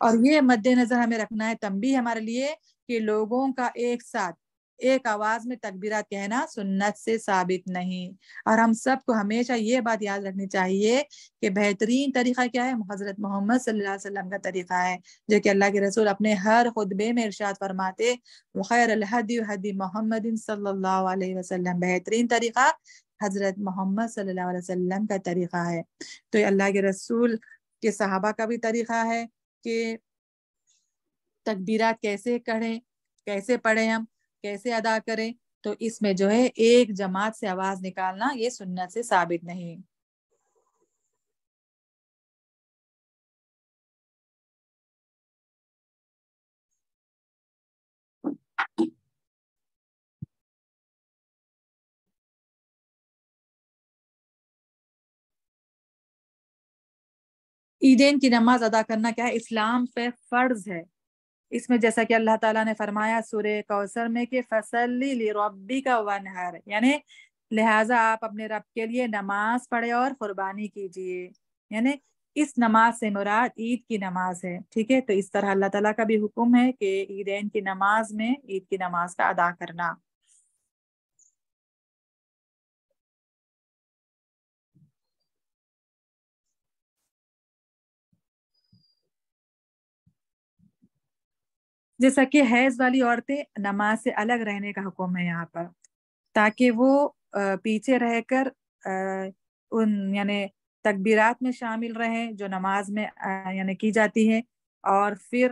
اور یہ مد نظر ہمیں رکھنا ہے تنبیہ ہمارے لیے کہ لوگوں کا ایک ساتھ ایک آواز میں تکبیرات کہنا سنت سے ثابت نہیں، اور ہم سب کو ہمیشہ یہ بات یاد رکھنی چاہیے کہ بہترین طریقہ کیا ہے؟ حضرت محمد صلی اللہ علیہ وسلم کا طریقہ ہے، جو کہ اللہ کے رسول اپنے ہر خطبے میں ارشاد فرماتے وخیر الہدی ہدی محمد صلی اللہ علیہ وسلم، بہترین طریقہ حضرت محمد صلی اللہ علیہ وسلم کا طریقہ ہے۔ تو یہ اللہ کے رسول کے صحابہ کا بھی طریقہ ہے کہ تکبیرات کیسے کریں، کیسے پڑھیں، ہم کیسے ادا کریں، تو اس میں جو ہے ایک جماعت سے آواز نکالنا یہ سنت سے ثابت نہیں۔ عیدین کی نماز ادا کرنا کیا ہے؟ اسلام پہ فرض ہے۔ اس میں جیسا کہ اللہ تعالیٰ نے فرمایا سورہ کوثر میں کہ فَصَلِّ لِرَبِّكَ وَانْحَرْ، یعنی لہٰذا آپ اپنے رب کے لیے نماز پڑھے اور قربانی کیجیے، یعنی اس نماز سے مراد عید کی نماز ہے، ٹھیک ہے۔ تو اس طرح اللہ تعالیٰ کا بھی حکم ہے کہ عیدین کی نماز میں عید کی نماز کا ادا کرنا۔ جیسا کہ حیض والی عورتیں نماز سے الگ رہنے کا حکم ہے یہاں پر، تاکہ وہ پیچھے رہ کر ان یعنی تکبیرات میں شامل رہیں جو نماز میں یعنی کی جاتی ہے، اور پھر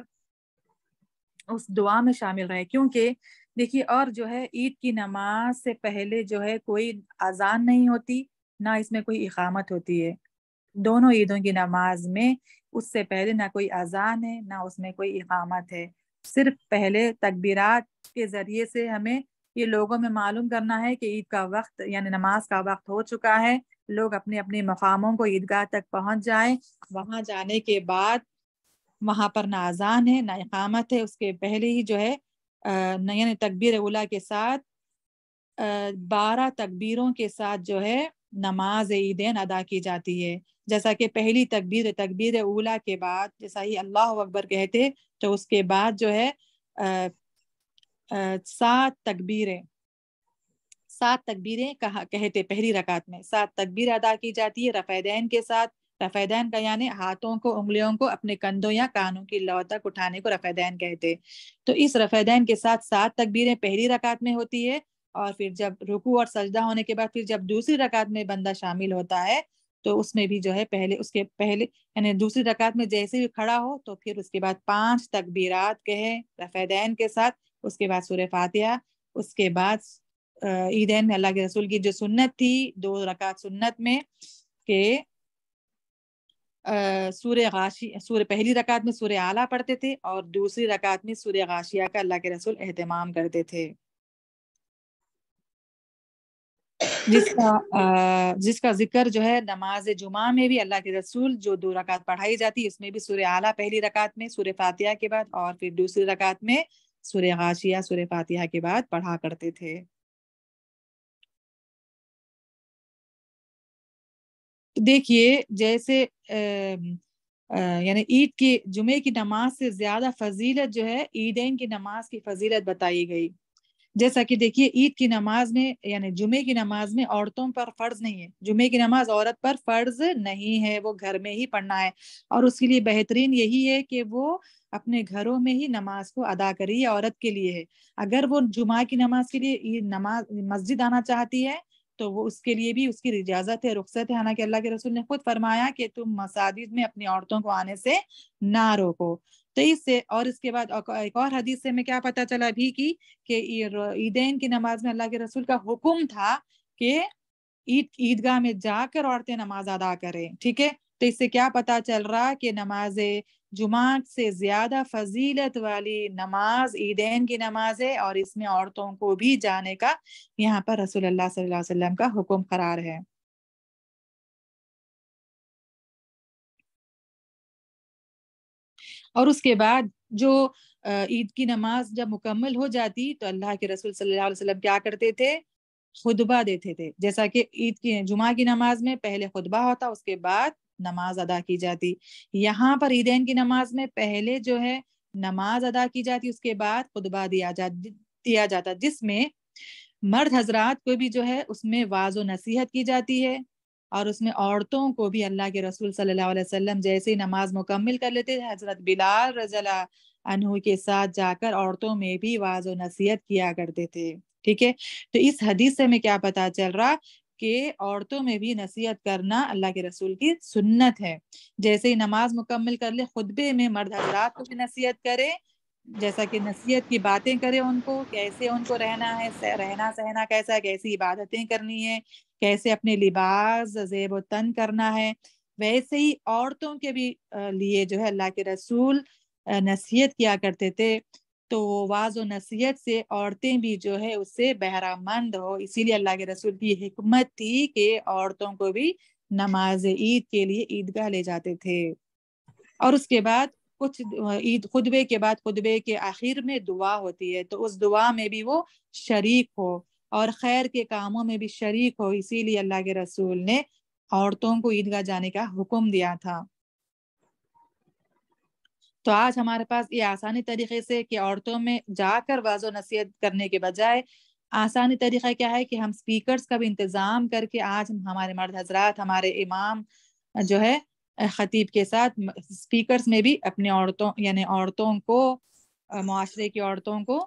اس دعا میں شامل رہے، کیونکہ دیکھیے اور جو ہے عید کی نماز سے پہلے جو ہے کوئی اذان نہیں ہوتی، نہ اس میں کوئی اقامت ہوتی ہے۔ دونوں عیدوں کی نماز میں اس سے پہلے نہ کوئی اذان ہے نہ اس میں کوئی اقامت ہے، صرف پہلے تکبیرات کے ذریعے سے ہمیں یہ لوگوں میں معلوم کرنا ہے کہ عید کا وقت یعنی نماز کا وقت ہو چکا ہے، لوگ اپنے اپنے مقاموں کو عیدگاہ تک پہنچ جائیں۔ وہاں جانے کے بعد وہاں پر نہ اذان ہے نہ اقامت ہے، اس کے پہلے ہی جو ہے یعنی تکبیر اولا کے ساتھ 12 تکبیروں کے ساتھ جو ہے نماز عیدین ادا کی جاتی ہے۔ جیسا کہ پہلی تکبیر اولا کے بعد جیسا ہی اللہ اکبر کہتے تو اس کے بعد جو ہے 7 تکبیریں کہتے، پہلی رکعت میں 7 تکبیر ادا کی جاتی ہے رفع دین کے ساتھ۔ رفع دین کا یعنی ہاتھوں کو انگلیوں کو اپنے کندھوں یا کانوں کی لو تک اٹھانے کو رفع دین کہتے۔ تو اس رفع دین کے ساتھ 7 تکبیریں پہلی رکعت میں ہوتی ہے، اور پھر جب رکوع اور سجدہ ہونے کے بعد پھر جب دوسری رکعت میں بندہ شامل ہوتا ہے تو اس میں بھی جو ہے اس کے پہلے یعنی دوسری رکعت میں جیسے بھی کھڑا ہو تو پھر اس کے بعد 5 تکبیرات کہے رفع دین کے ساتھ، اس کے بعد سورہ فاتحہ، اس کے بعد عیدین میں اللہ کے رسول کی جو سنت تھی 2 رکعت سنت میں کہ سورہ پہلی رکعت میں سورہ اعلیٰ پڑھتے تھے اور دوسری رکعت میں سورہ غاشیہ کا اللہ کے رسول اہتمام کرتے تھے، جس کا ذکر جو ہے نماز جمعہ میں بھی اللہ کے رسول جو 2 رکعت پڑھائی جاتی اس میں بھی سورہ اعلیٰ پہلی رکعت میں سورہ فاتحہ کے بعد اور پھر دوسری رکعت میں سورہ غاشیہ سورہ فاتحہ کے بعد پڑھا کرتے تھے۔ دیکھیے جیسے یعنی عید کی جمعے کی نماز سے زیادہ فضیلت جو ہے عیدین کی نماز کی فضیلت بتائی گئی، جیسا کہ دیکھیے عید کی نماز میں یعنی جمعے کی نماز میں عورتوں پر فرض نہیں ہے، جمعے کی نماز عورت پر فرض نہیں ہے، وہ گھر میں ہی پڑھنا ہے، اور اس کے لیے بہترین یہی ہے کہ وہ اپنے گھروں میں ہی نماز کو ادا کری، عورت کے لیے ہے۔ اگر وہ جمعہ کی نماز کے لیے نماز مسجد آنا چاہتی ہے تو وہ اس کے لیے بھی اس کی اجازت ہے، رخصت ہے، حالانکہ اللہ کے رسول نے خود فرمایا کہ تم مساجد میں اپنی عورتوں کو آنے سے نہ روکو۔ تو اس سے اور اس کے بعد ایک اور حدیث سے میں کیا پتہ چلا بھی کہ عیدین کی نماز میں اللہ کے رسول کا حکم تھا کہ عیدگاہ میں جا کر عورتیں نماز ادا کریں، ٹھیک ہے۔ تو اس سے کیا پتا چل رہا کہ نماز جمعہ سے زیادہ فضیلت والی نماز عیدین کی نماز ہے، اور اس میں عورتوں کو بھی جانے کا یہاں پر رسول اللہ صلی اللہ علیہ وسلم کا حکم قرار ہے۔ اور اس کے بعد جو عید کی نماز جب مکمل ہو جاتی تو اللہ کے رسول صلی اللہ علیہ وسلم کیا کرتے تھے؟ خطبہ دیتے تھے، جیسا کہ عید کی جمعہ کی نماز میں پہلے خطبہ ہوتا، اس کے بعد نماز ادا کی جاتی۔ یہاں پر عیدین کی نماز میں پہلے جو ہے نماز ادا کی جاتی، اس کے بعد خطبہ دیا جاتا، جس میں مرد حضرات کو بھی جو ہے اس میں واعظ و نصیحت کی جاتی ہے، اور اس میں عورتوں کو بھی اللہ کے رسول صلی اللہ علیہ وسلم جیسے نماز مکمل کر لیتے تھے حضرت بلال رضی اللہ عنہ کے ساتھ جا کر عورتوں میں بھی واعظ و نصیحت کیا کرتے تھے، ٹھیک ہے۔ تو اس حدیث سے میں کیا پتا چل رہا کہ عورتوں میں بھی نصیحت کرنا اللہ کے رسول کی سنت ہے، جیسے ہی نماز مکمل کر لے خطبے میں مرد حضرات کو بھی نصیحت کرے، جیسا کہ نصیحت کی باتیں کرے، ان کو کیسے ان کو رہنا ہے، رہنا سہنا کیسا ہے، کیسی عبادتیں کرنی ہے، کیسے اپنے لباس زیب و تن کرنا ہے، ویسے ہی عورتوں کے بھی لیے جو ہے اللہ کے رسول نصیحت کیا کرتے تھے۔ تو واعظ و نصیحت سے عورتیں بھی جو ہے اس سے بہرہ مند ہو، اسی لیے اللہ کے رسول کی حکمت تھی کہ عورتوں کو بھی نماز عید کے لیے عیدگاہ لے جاتے تھے۔ اور اس کے بعد کچھ عید خطبے کے بعد خطبے کے آخر میں دعا ہوتی ہے، تو اس دعا میں بھی وہ شریک ہو اور خیر کے کاموں میں بھی شریک ہو، اسی لیے اللہ کے رسول نے عورتوں کو عیدگاہ جانے کا حکم دیا تھا۔ تو آج ہمارے پاس یہ آسانی طریقے سے کہ عورتوں میں جا کر واعظ و نصیحت کرنے کے بجائے آسانی طریقہ کیا ہے کہ ہم سپیکرز کا بھی انتظام کر کے آج ہمارے مرد حضرات، ہمارے امام جو ہے خطیب کے ساتھ سپیکرز میں بھی اپنے عورتوں یعنی عورتوں کو، معاشرے کی عورتوں کو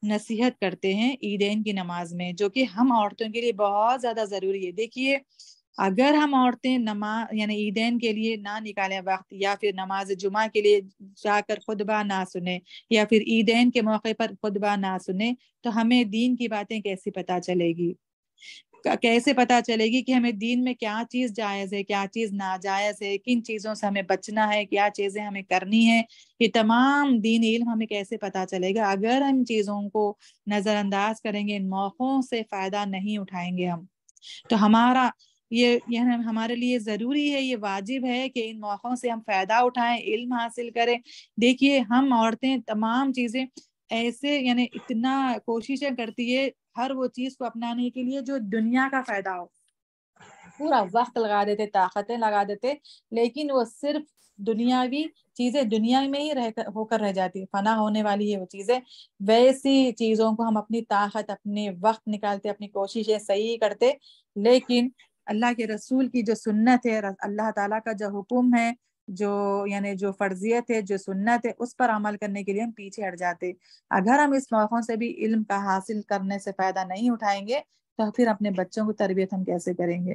نصیحت کرتے ہیں عیدین کی نماز میں، جو کہ ہم عورتوں کے لیے بہت زیادہ ضروری ہے۔ دیکھیے اگر ہم عورتیں نماز یعنی عیدین کے لیے نہ نکالیں وقت، یا پھر نماز جمعہ کے لیے جا کر خطبہ نہ سنیں، یا پھر عیدین کے موقع پر خطبہ نہ سنیں، تو ہمیں دین کی باتیں کیسے پتہ چلے گی؟ کیسے پتہ چلے گی کہ ہمیں دین میں کیا چیز جائز ہے، کیا چیز ناجائز ہے، کن چیزوں سے ہمیں بچنا ہے، کیا چیزیں ہمیں کرنی ہے؟ یہ تمام دین علم ہمیں کیسے پتہ چلے گا اگر ہم چیزوں کو نظر انداز کریں گے، ان موقعوں سے فائدہ نہیں اٹھائیں گے ہم؟ تو یہ ہمارے لیے ضروری ہے، یہ واجب ہے کہ ان موقعوں سے ہم فائدہ اٹھائیں، علم حاصل کریں۔ دیکھیے ہم عورتیں تمام چیزیں ایسے یعنی اتنا کوششیں کرتی ہے ہر وہ چیز کو اپنانے کے لیے جو دنیا کا فائدہ ہو، پورا وقت لگا دیتے، طاقتیں لگا دیتے، لیکن وہ صرف دنیاوی چیزیں دنیا میں ہی ہو کر رہ جاتی، فنا ہونے والی ہے وہ چیزیں۔ ویسی چیزوں کو ہم اپنی طاقت، اپنے وقت نکالتے، اپنی کوششیں صحیح کرتے، لیکن اللہ کے رسول کی جو سنت ہے، اللہ تعالیٰ کا جو حکم ہے، جو فرضیت ہے، جو سنت ہے، اس پر عمل کرنے کے لیے ہم پیچھے ہٹ جاتے۔ اگر ہم اس موقعوں سے بھی علم کا حاصل کرنے سے فائدہ نہیں اٹھائیں گے تو پھر اپنے بچوں کو تربیت ہم کیسے کریں گے؟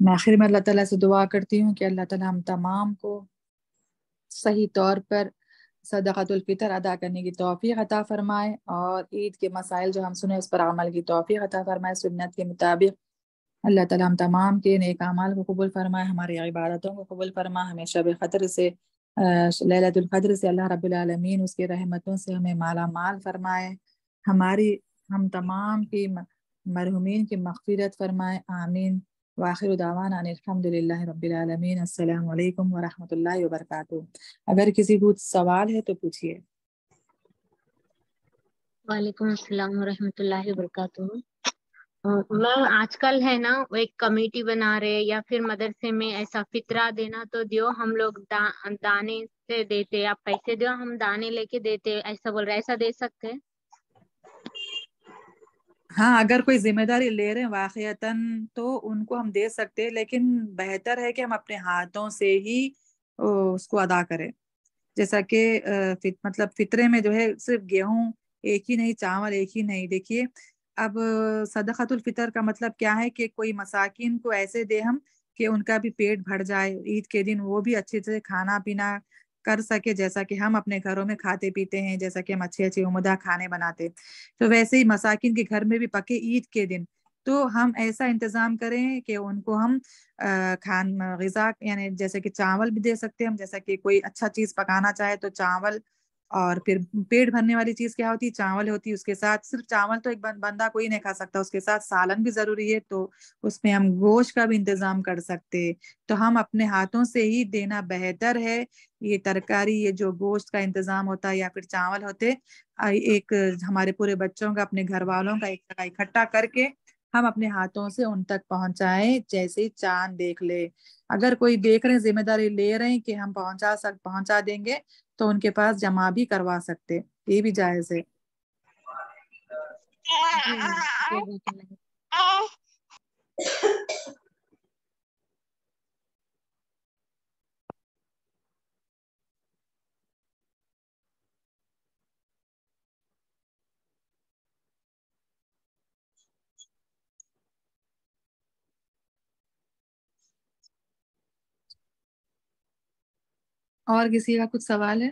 میں آخر میں اللہ تعالیٰ سے دعا کرتی ہوں کہ اللہ تعالیٰ ہم تمام کو صحیح طور پر صدقۃ الفطر ادا کرنے کی توفیق عطا فرمائے، اور عید کے مسائل جو ہم سنے اس پر عمل کی توفیق عطا فرمائے سنت کے مطابق۔ اللہ تعالیٰ ہم تمام کے نیک اعمال کو قبول فرمائے، ہماری عبادتوں کو قبول فرمائے، ہمیں شب قدر سے لیلۃ القدر سے اللہ رب العالمین اس کی رحمتوں سے ہمیں مالا مال فرمائے، ہم تمام کی مرحومین کی مغفرت فرمائے، آمین۔ وآخر دعوانا ان الحمد للہ رب العالمین۔ السلام علیکم ورحمۃ اللہ وبرکاتہ۔ اگر کسی کو سوال ہے تو پوچھیے۔ وعلیکم السلام ورحمۃ اللہ وبرکاتہ۔ میم آج کل ہے نا وہ ایک کمیٹی بنا رہے یا پھر مدرسے میں ایسا فطرہ دینا تو دیو، ہم لوگ دانے سے دیتے، آپ پیسے دیو ہم دانے لے کے دیتے، ایسا بول رہے، ایسا دے سکتے؟ ہاں، اگر کوئی ذمہ داری لے رہے ہیں واقعتاً تو ان کو ہم دے سکتے، لیکن بہتر ہے کہ ہم اپنے ہاتھوں سے ہی اس کو ادا کریں۔ جیسا کہ مطلب فطرے میں جو ہے صرف گیہوں ایک ہی نہیں، چاول ایک ہی نہیں۔ دیکھیے اب صدقۃ الفطر کا مطلب کیا ہے کہ کوئی مساکین کو ایسے دے ہم کہ ان کا بھی پیٹ بھر جائے، عید کے دن وہ بھی اچھے سے کھانا پینا کر سکے، جیسا کہ ہم اپنے گھروں میں کھاتے پیتے ہیں، جیسا کہ ہم اچھے اچھے عمدہ کھانے بناتے، تو ویسے ہی مساکین کے گھر میں بھی پکے عید کے دن۔ تو ہم ایسا انتظام کریں کہ ان کو ہم غذا یعنی جیسے کہ چاول بھی دے سکتے ہیں ہم، جیسا کہ کوئی اچھا چیز پکانا چاہے تو چاول، اور پھر پیٹ بھرنے والی چیز کیا ہوتی ہے؟ چاول ہوتی ہے۔ اس کے ساتھ صرف چاول تو ایک بندہ کوئی نہیں کھا سکتا، اس کے ساتھ سالن بھی ضروری ہے، تو اس میں ہم گوشت کا بھی انتظام کر سکتے۔ تو ہم اپنے ہاتھوں سے ہی دینا بہتر ہے۔ یہ ترکاری، یہ جو گوشت کا انتظام ہوتا ہے یا پھر چاول ہوتے، ایک ہمارے پورے بچوں کا، اپنے گھر والوں کا ایک جگہ اکٹھا کر کے ہم اپنے ہاتھوں سے ان تک پہنچائیں، جیسے چاند دیکھ لے۔ اگر کوئی دیکھ رہے ہیں، ذمہ داری لے رہے ہیں کہ ہم پہنچا دیں گے، تو ان کے پاس جمع بھی کروا سکتے، یہ بھی جائز ہے۔ اور کسی کا کچھ سوال ہے؟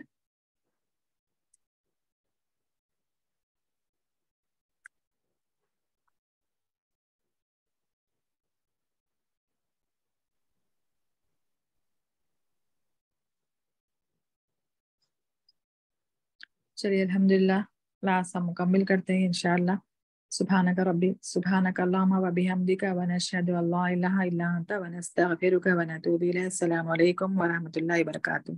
چلیے الحمدللہ، کلاس ہم مکمل کرتے ہیں انشاءاللہ۔ سبحانک اللہم و بحمدک ونشہد ان لا الہ الا انت ونستغفرک ونتوب الیک۔ السلام علیکم ورحمۃ اللہ وبرکاتہ۔